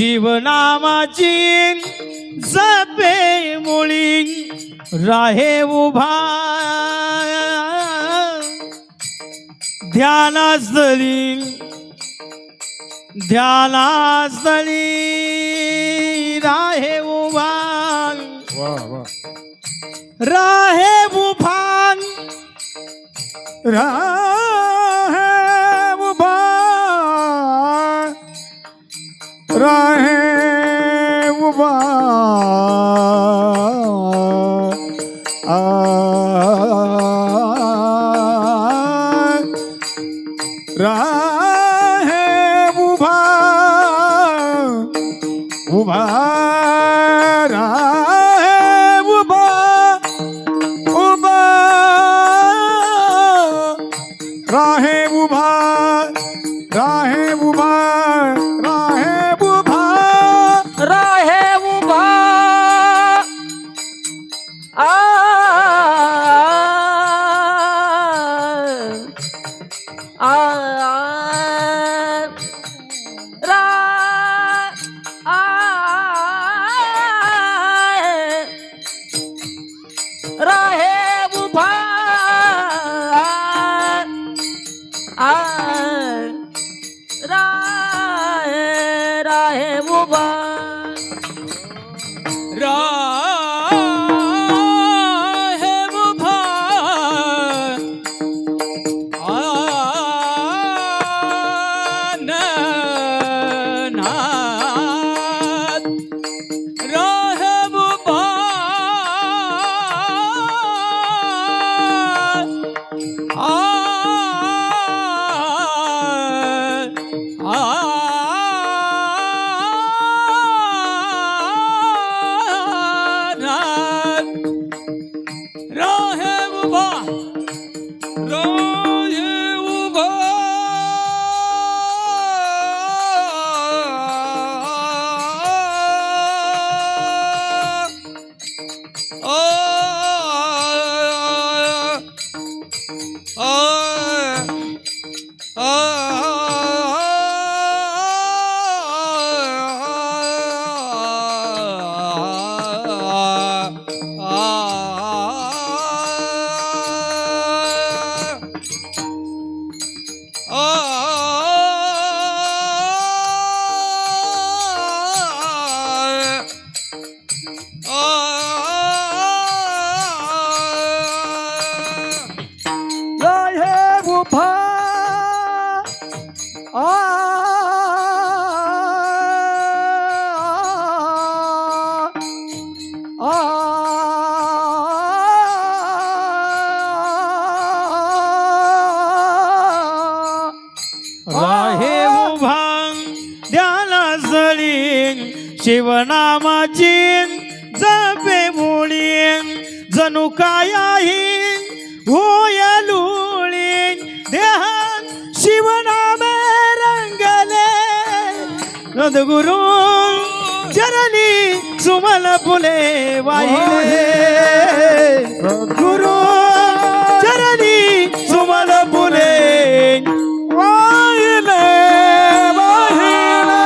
शिवनामाची जपे मुळी राहे उभा ध्यानास्थळी राहे उभा वा वा राहे उभा राहे उभा राहे उभा राहे उभा उभा राहे उभा उभा राहे उभा राहे उभा राहे उभा राहे उभा राहे उभा राहे उभा राहे उभा आननाद राहे उभा राहे उभा राहे उभा राहे उभा राहे उभा ध्यानास्थळी शिवनामाची जपे मुळी जणू कायाही होय लुळी देहान शिवनामे रंगले सद्गुरु चरणी सुमन फुले वाहिले गुरु चरणी सुमन फुले वाहिले वाहिले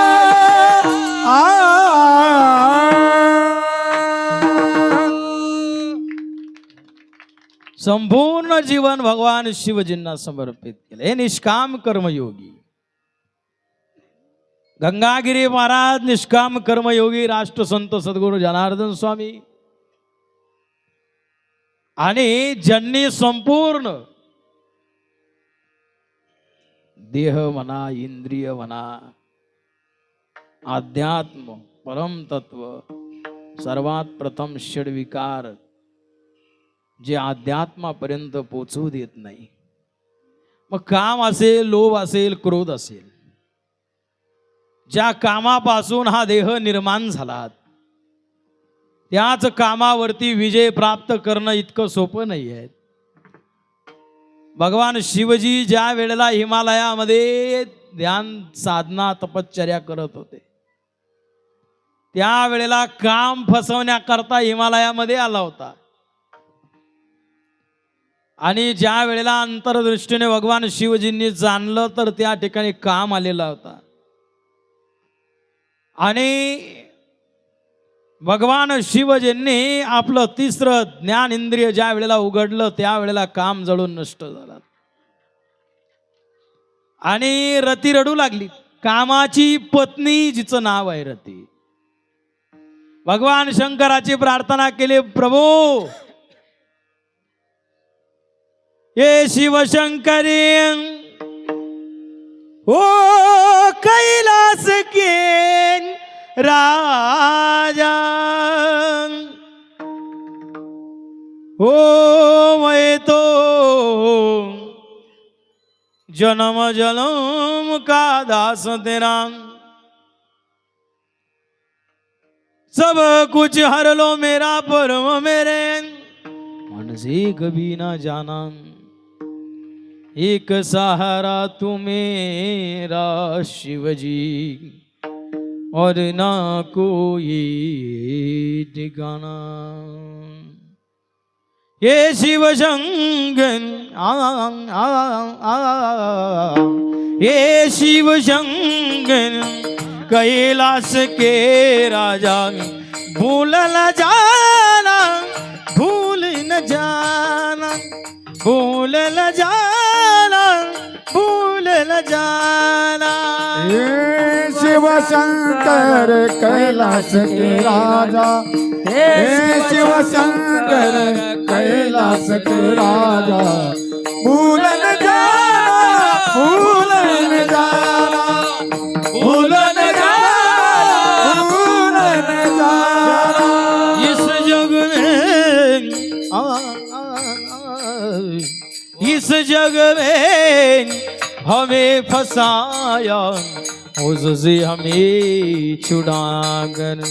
संपूर्ण जीवन भगवान शिवजींना समर्पित केले. हे निष्काम कर्मयोगी गंगागिरी महाराज, निष्काम कर्मयोगी राष्ट्रसंत सद्गुरू जनार्दन स्वामी, आणि ज्यांनी संपूर्ण देह म्हणा, इंद्रिय म्हणा, अध्यात्म, परमतत्व, सर्वात प्रथम षडविकार जे अध्यात्मापर्यंत पोचवू देत नाही. मग काम असेल, लोभ असेल, क्रोध असेल, ज्या कामापासून हा देह निर्माण झाला त्याच कामावरती विजय प्राप्त करणं इतकं सोपं नाही आहे. भगवान शिवजी ज्या वेळेला हिमालयामध्ये ध्यान साधना तपश्चर्या करत होते त्यावेळेला काम फसवण्याकरता हिमालयामध्ये आला होता. आणि ज्या वेळेला अंतर्दृष्टीने भगवान शिवजींनी जाणलं तर त्या ठिकाणी काम आलेला होता. आणि भगवान शिवजींनी आपलं तिसरं ज्ञान इंद्रिय ज्या वेळेला उघडलं त्यावेळेला काम जळून नष्ट झालं आणि रती रडू लागली. कामाची पत्नी जिचं नाव आहे रती. भगवान शंकराची प्रार्थना केली, प्रभू हे शिवशंकरी ओ कैलास के राजा ओ मैं तो जन्म जन्म का दास तेरा, सब कुछ हर लो मेरा परम मेरे, मन से कभी ना जाना एक सहारा तू मेरा शिवजी और ना कोई ठिकाना. ये शिव शंकर ये शिव शंकर कैलाश के राजा, भूल न जाना भूल न जाना भूल न जाना भूल न जाना. हे शिव शंकर कैलाश के राजा, हे शिव शंकर कैलाश के राजा, भूल न जाना भूल न जाना भूल न जाना भूल न जाना. इस जग में इस जग में हमें फसाया उससे हमें छुड़ाकर,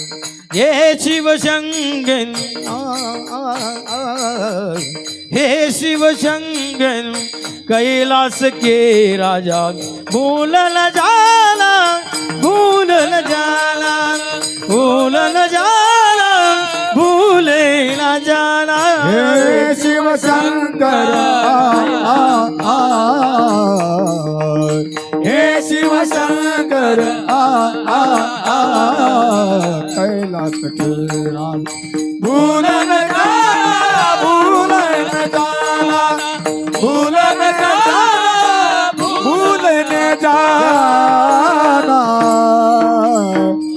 ये शिव शंकर हे शिव शंकर कैलाश के राजा, भूल न जाना भूल न जाना भूल न जाना भूल न जाना. हे शिव शंकर हे शिव शंकर कैलाश के राज, भूल न जाना भूल न जाना भूल न जाना भूल न जाना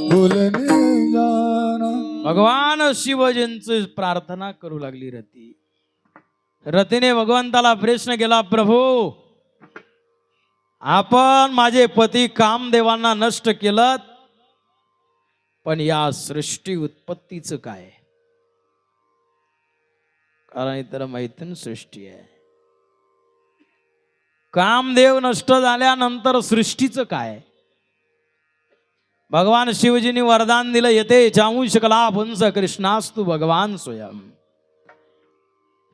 भूल न जाना. भगवान शिवजींची प्रार्थना करू लागली रती. रतीने भगवंताला प्रश्न केला, प्रभू आपण माझे पती कामदेवांना नष्ट केलं, पण या सृष्टी उत्पत्तीचं काय? कारण इतर मैथून सृष्टी आहे. कामदेव नष्ट झाल्यानंतर सृष्टीचं काय? भगवान शिवजींनी वरदान दिलं, येते चांश कला पुंस कृष्णास्तु भगवान स्वयं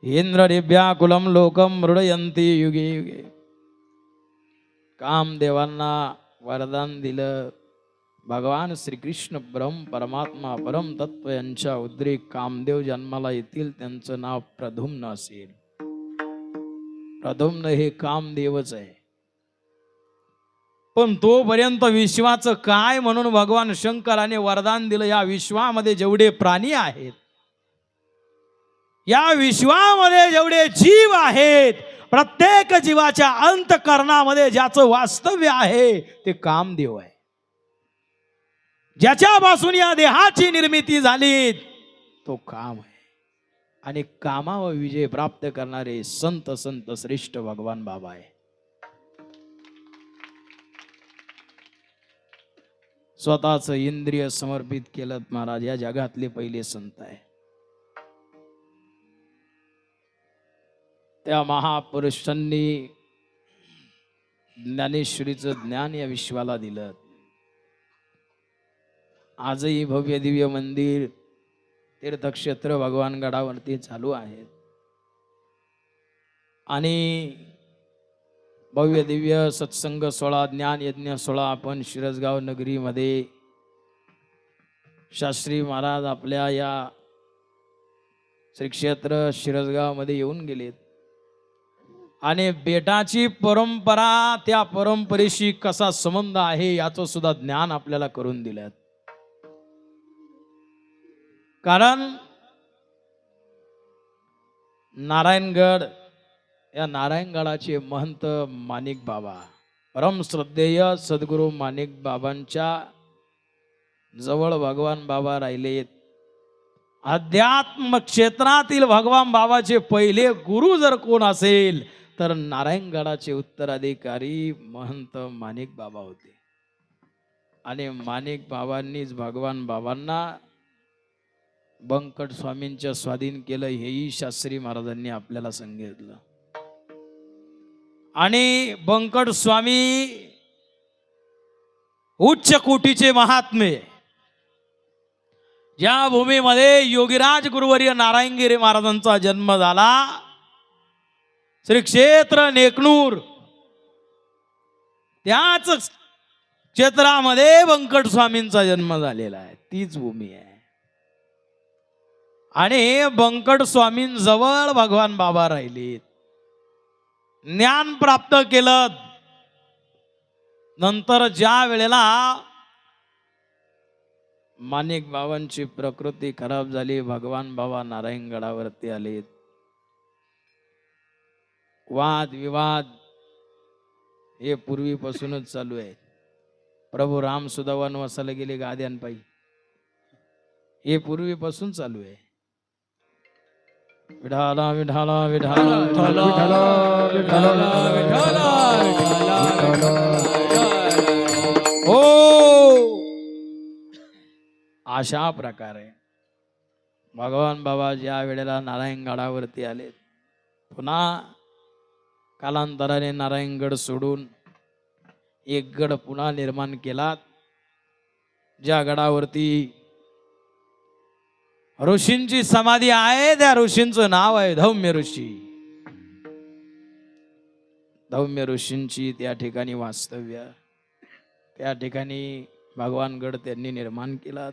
इंद्रदिव्याकुलम लोकम मृडयंती युगे युगे. कामदेवांना वरदान दिलं. भगवान श्रीकृष्ण ब्रह्म परमात्मा परम तत्व यांच्या उद्रेक कामदेव जन्माला येतील. त्यांचं नाव प्रद्युम्न असेल. प्रद्युम्न हे कामदेवच आहे. पण तोपर्यंत विश्वाचं काय म्हणून भगवान शंकराने वरदान दिलं, या विश्वामध्ये जेवढे प्राणी आहेत, या विश्वामध्ये जेवढे जीव आहेत, प्रत्येक जीवाच्या अंतःकरणामध्ये ज्याचं वास्तव्य आहे ते कामदेव आहे. ज्याच्यापासून या देहाची निर्मिती झाली तो काम आहे. आणि कामावर विजय प्राप्त करणारे संत संत श्रेष्ठ भगवान बाबा आहे. स्वतःच इंद्रिय समर्पित केलं महाराज, या जगातले पहिले संत आहे. त्या महापुरुषांनी ज्ञानेश्वरीचं ज्ञान या विश्वाला दिलं. आजही भव्य दिव्य मंदिर तीर्थक्षेत्र भगवान गडावरती चालू आहेत. आणि भव्य दिव्य सत्संग सोहळा, ज्ञान यज्ञ सोहळा आपण शिरसगाव नगरीमध्ये शास्त्री महाराज आपल्या या श्री क्षेत्र शिरसगाव मध्ये येऊन गेलेत. आणि बेटाची परंपरा, त्या परंपरेशी कसा संबंध आहे याचं सुद्धा ज्ञान आपल्याला करून दिलं. कारण नारायणगड या नारायणगडाचे महंत माणिक बाबा, परम श्रद्धेय सद्गुरू माणिक बाबांच्या जवळ भगवान बाबा राहिलेत. अध्यात्म क्षेत्रातील भगवान बाबाचे पहिले गुरु जर कोण असेल तर नारायणगडाचे उत्तराधिकारी महंत माणिक बाबा होते. आणि माणिक बाबांनीच भगवान बाबांना बंकट स्वामींच्या स्वाधीन केलं, हेही शास्त्री महाराजांनी आपल्याला सांगितलं. आणि बंकट स्वामी उच्च कोटीचे महात्मे, ज्या भूमीमध्ये योगीराज गुरुवर्य नारायणगिरी महाराजांचा जन्म झाला, श्री क्षेत्र नेकनूर, त्याच क्षेत्रामध्ये बंकट स्वामींचा जन्म झालेला आहे. तीच भूमी आहे. आणि बंकट स्वामींजवळ भगवान बाबा राहिलेत, ज्ञान प्राप्त केलं. नंतर ज्या वेळेला माणिक बाबांची प्रकृती खराब झाली, भगवान बाबा नारायणगडावरती आले. वाद विवाद हे पूर्वीपासूनच चालू आहे. प्रभू राम सुद्धा वनवासाला गेले गाद्यांपायी, हे पूर्वीपासून चालू आहे. विठाला विठाला विठाला हो, अशा प्रकारे भगवान बाबा ज्या वेळेला नारायणगडावरती आले, पुन्हा कालांतराने नारायणगड सोडून एक गड पुन्हा निर्माण केला, ज्या गडावरती ऋषींची समाधी आहे. त्या ऋषींचं नाव आहे धौम्य ऋषी. धौम्य ऋषींची त्या ठिकाणी वास्तव्य, त्या ठिकाणी भगवान गड त्यांनी निर्माण केला.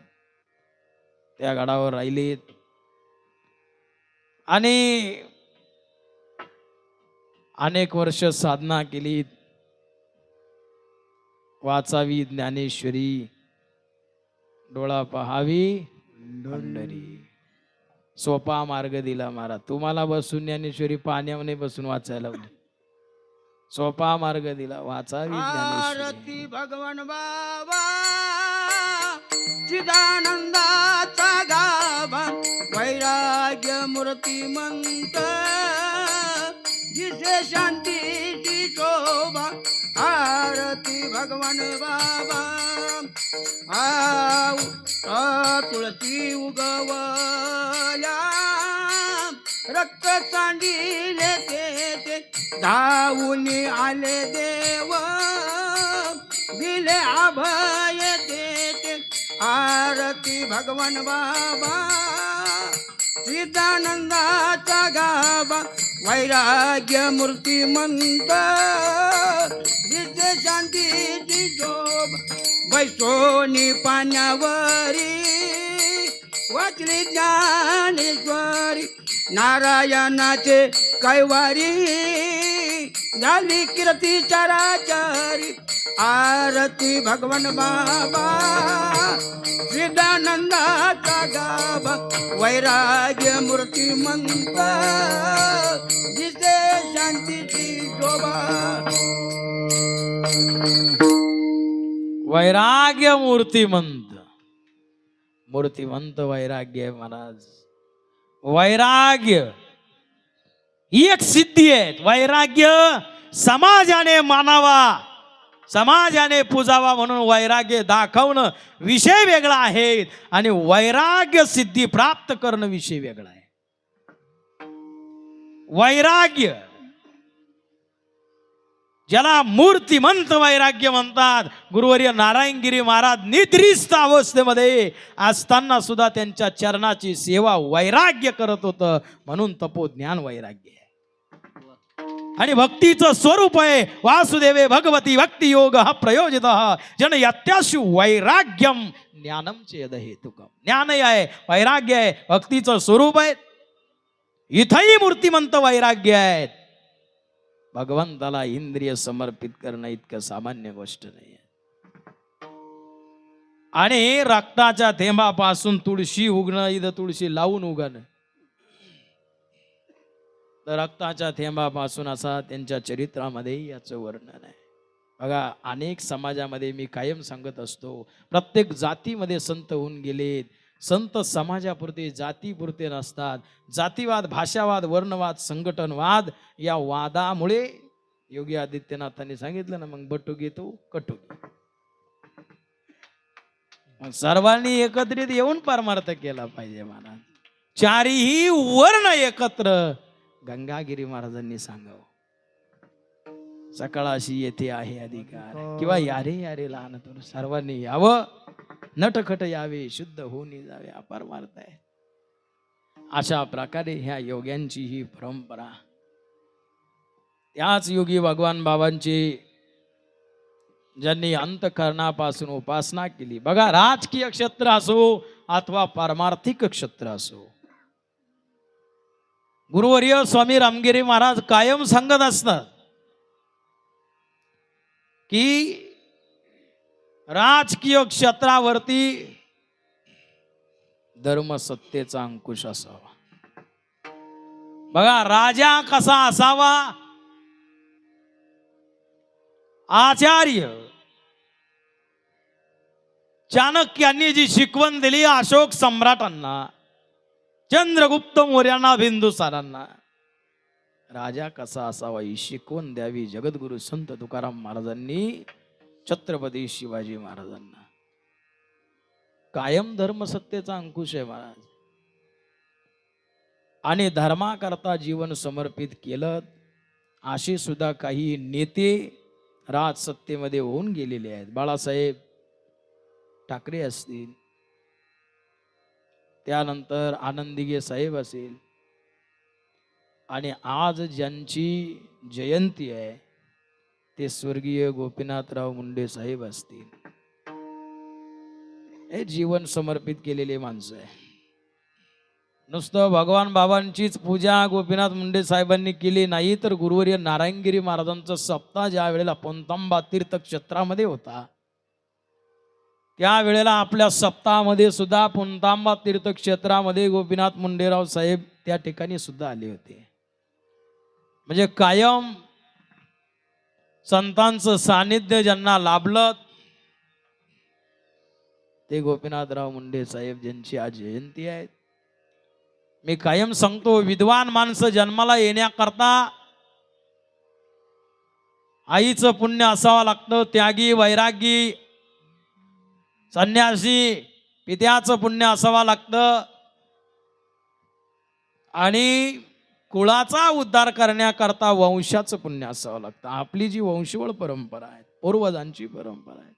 त्या गडावर राहिलेत आणि अनेक वर्ष साधना केली. वाचावी ज्ञानेश्वरी, डोळा पहावी पंढरी, सोपा मार्ग दिला महाराज. तुम्हाला बसून ज्ञानेश्वरी पाण्याने बसून वाचायला लावली. सोपा मार्ग दिला, वाचावी ज्ञानेश्वरी. आरती भगवान बाबा चिदानंदाचा गाभा, वैराग्य मूर्तिमंत, जिथे शांतीची शोभा. आरती भगवान बाबा, तुळशी उगवल्या, रक्त सांडिले ते धावून आले देव, दिले अभय ते. आरती भगवान बाबा चिदानंदाचा गाभा, वैराग्य मूर्तिमंत, जिथे शांतीची शोभा. बैसोनी पाण्यावरी वाचली ज्ञानेश्वरी, नारायणाचे कैवारी, झाली कीर्ती चराचरी. आरती भगवान बाबा चिदानंदाचा गाभा, वैराग्य मूर्तिमंत, जिथे शांतीची शोभा. वैराग्य मूर्तिमंत, मूर्तिमंत वैराग्य आहे महाराज. वैराग्य ही एक सिद्धी आहे. वैराग्य समाजाने मानावा, समाजाने पूजावा म्हणून वैराग्य दाखवणं विषय वेगळा आहे आणि वैराग्य सिद्धी प्राप्त करणं विषय वेगळा आहे. वैराग्य ज्याला मूर्तिमंत वैराग्य म्हणतात. गुरुवर्य नारायणगिरी महाराज निद्रिस्त अवस्थेमध्ये असताना सुद्धा त्यांच्या चरणाची सेवा वैराग्य करत होतं, म्हणून तपोज्ञान वैराग्य आहे. आणि भक्तीचं स्वरूप आहे वासुदेवे भगवती भक्ती योग हा प्रयोजित जन यत्याशु वैराग्यम ज्ञानम चेद हेतुकम. ज्ञान आहे, वैराग्य आहे, भक्तीचं स्वरूप आहे. इथंही मूर्तिमंत वैराग्य आहेत. भगवंताला इंद्रिय समर्पित करणं इतकं सामान्य गोष्ट नाही. आणि रक्ताच्या थेंबापासून तुळशी उगणं, इथं तुळशी लावून उगणं. तर रक्ताच्या थेंबापासून असा त्यांच्या चरित्रामध्ये याचं वर्णन आहे. बघा, अनेक समाजामध्ये मी कायम सांगत असतो, प्रत्येक जातीमध्ये संत होऊन गेलेत. संत समाजापुरते, जातीपुरते नसतात. जातीवाद, भाषावाद, वर्णवाद, संघटनवाद या वादामुळे योगी आदित्यनाथांनी सांगितलं ना, मग बटुकी तो कटुकी. मग सर्वांनी एकत्रित येऊन परमार्थ केला पाहिजे महाराज. चारीही वर्ण एकत्र गंगागिरी महाराजांनी सांगावं. सकाळाशी येथे आहे अधिकार, किंवा यारे यारे लहान थोर, सर्वांनी यावं, नटखट यावे, शुद्ध होऊन जावे, हा परमार्थ आहे. अशा प्रकारे ह्या योग्यांची ही परंपरा. त्याच योगी भगवान बाबांची ज्यांनी अंतःकरणापासून उपासना केली. बघा, राजकीय क्षेत्र असो अथवा पारमार्थिक क्षेत्र असो, गुरुवर्य स्वामी रामगिरी महाराज कायम सांगत असतात की राजकीय क्षेत्रावरती धर्मसत्तेचा अंकुश असावा. बघा, राजा कसा असावा, आचार्य चाणक्यांनी जी शिकवण दिली अशोक सम्राटांना, चंद्रगुप्त मौर्यांना, बिंदुसारांना, राजा कसा असावा ही शिकवण द्यावी जगद्गुरु संत तुकाराम महाराजांनी छत्रपती शिवाजी महाराजांना. कायम धर्मसत्तेचा अंकुश आहे महाराज. आणि धर्माकरता जीवन समर्पित केलं. असे सुद्धा काही नेते राजसत्तेमध्ये होऊन गेलेले आहेत. बाळासाहेब ठाकरे असतील, त्यानंतर आनंदीगे साहेब असेल, आणि आज ज्यांची जयंती आहे ते स्वर्गीय गोपीनाथराव मुंडे साहेब असतील. हे जीवन समर्पित केलेले माणसं आहे. नुसतं भगवान बाबांचीच पूजा गोपीनाथ मुंडे साहेबांनी केली नाही, तर गुरुवर्य नारायणगिरी महाराजांचा सप्ताह ज्या वेळेला पोंतांबा तीर्थक्षेत्रामध्ये होता, त्यावेळेला आपल्या सप्ताहामध्ये सुद्धा पोंतांबा तीर्थक्षेत्रामध्ये गोपीनाथ मुंडेराव साहेब त्या ठिकाणी सुद्धा आले होते. म्हणजे कायम संतांचं सानिध्य ज्यांना लाभलं ते गोपीनाथराव मुंडे साहेब, ज्यांची आज जयंती आहे. मी कायम सांगतो, विद्वान माणसं जन्माला येण्याकरता आईचं पुण्य असावं लागतं, त्यागी, वैरागी, संन्यासी, पित्याचं पुण्य असावं लागतं, आणि कुळाचा उद्धार करण्याकरता वंशाचं पुण्य असावं लागतं. आपली जी वंशवळ परंपरा आहे, पूर्वजांची परंपरा आहे,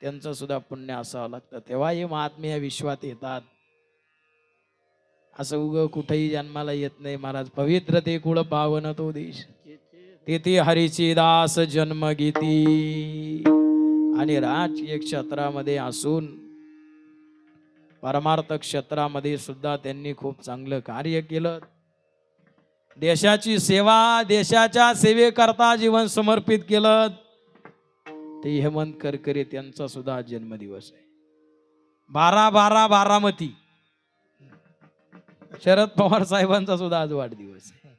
त्यांचं सुद्धा पुण्य असावं लागतं. तेव्हा हे महात्मे या विश्वात येतात. असं उग कुठेही जन्माला येत नाही महाराज. पवित्र ते कुळ पावन तो देश, तेथे हरीची दास जन्म घेती. आणि राजकीय क्षेत्रामध्ये असून परमार्थ क्षेत्रामध्ये सुद्धा त्यांनी खूप चांगलं कार्य केलं. देशाची सेवा, देशाच्या सेवेकरता जीवन समर्पित केलं. ते हेमंत करकरे त्यांचा सुद्धा जन्मदिवस आहे. 12/12 बारामती. शरद पवार साहेबांचा सुद्धा आज वाढदिवस आहे,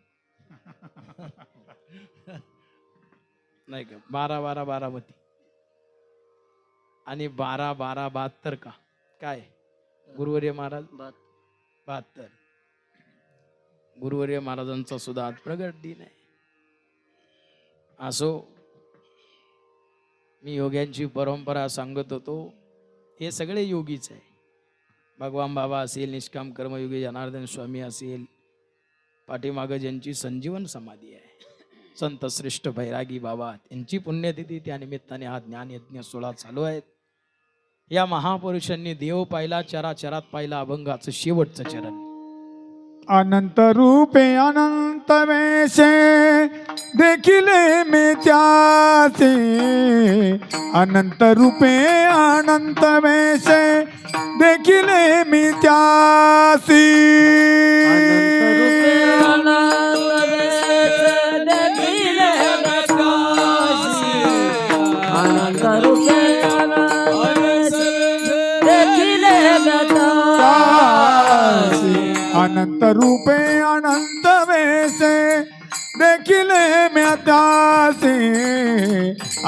नाही का? 12/12 बारामती आणि 12/12/72 का काय? गुरुवर्य महाराज 72. गुरुवर्य महाराजांचा सुद्धा आज प्रगट दिन आहे. असो, मी योग्यांची परंपरा सांगत होतो. हे सगळे योगीच आहे. भगवान बाबा असेल, निष्काम कर्मयोगी जनार्दन स्वामी असेल, पाठीमागं ज्यांची संजीवन समाधी आहे, संत श्रेष्ठ बैरागी बाबा, त्यांची पुण्यतिथी, त्या निमित्ताने हा ज्ञानयज्ञ सोहळा चालू आहे. या महापुरुषांनी देव पाहिला, चराचरात पाहिला अभंगाचं शेवटचं चरण. अनंत रूपे अनंत वेशे देखिले मी त्यासे, अनंत रूपे अनंत वेशे देखिले मी त्यासी. अनंत रूपे त्यासी अनंत रूपे अनंत वेसे देखील म्या त्यासी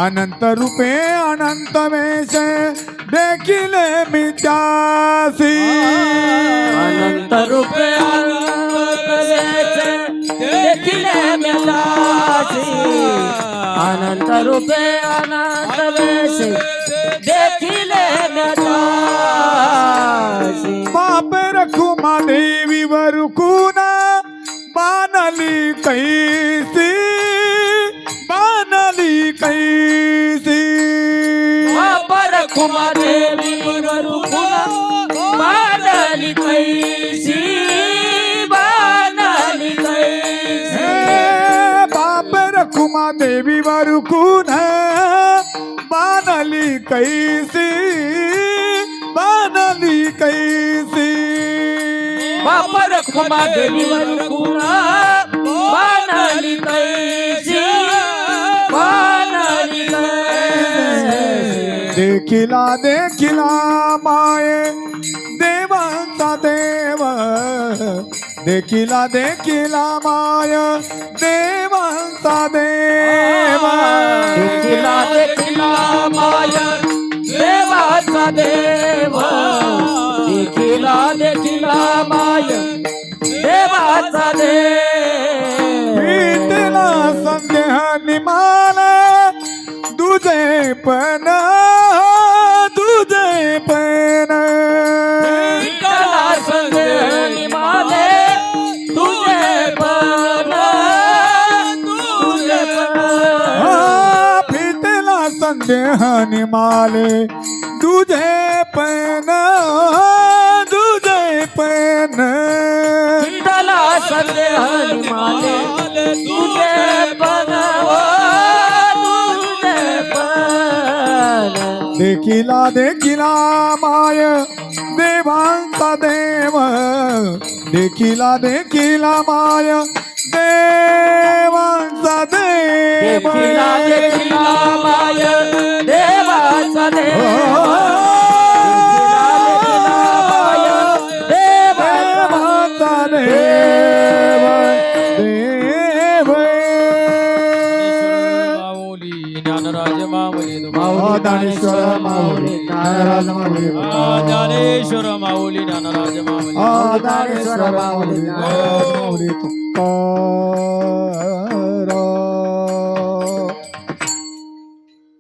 अनंत रूपे अनंत वेसे देखील मी त्यासी अनंत रूपे अनंत वेसे देखील मिळासी अनंत रूपे अनंत वेसे देखील मिळासी बाप रखुमा देवी वरुकुना बानली कैसी बानली कैसी पर कुमा देवी वरुकुना बाणली कैसी बाणली कैसी हे बाप रखुमा देवी वरुकुना बानली कैसी बानली कैसी बापर कुमा देवी वरुकुना बाणली कैसी बाणली कैसी देखिला देखिला माये देवांचा देव देखिला देखिला माय देवांचा देव देखिला देखिला माया देवाचा देव देखिला देखिला माया देवाचा देव भीतीला संदेह निमाल तुझे पण विठ्ठला संदेह माले तुझे पण तुझे पण भीतीला संदेह निमाले तुझे पण विठ्ठला संदेह माले तुझे पण तुझे पण देखिला देखिला माय देवांचा देव देखिला देखिला माय देवांचा देव देखिला देखिला माया देवाचा देव देवांचा देव देव माऊली ज्ञानराज माऊली दानेश्वर माऊली ज्ञानराज माऊली ज्ञानेश्वर माऊली ज्ञानराज माऊली दानेश्वर माऊली ज्ञानराज माऊली तुका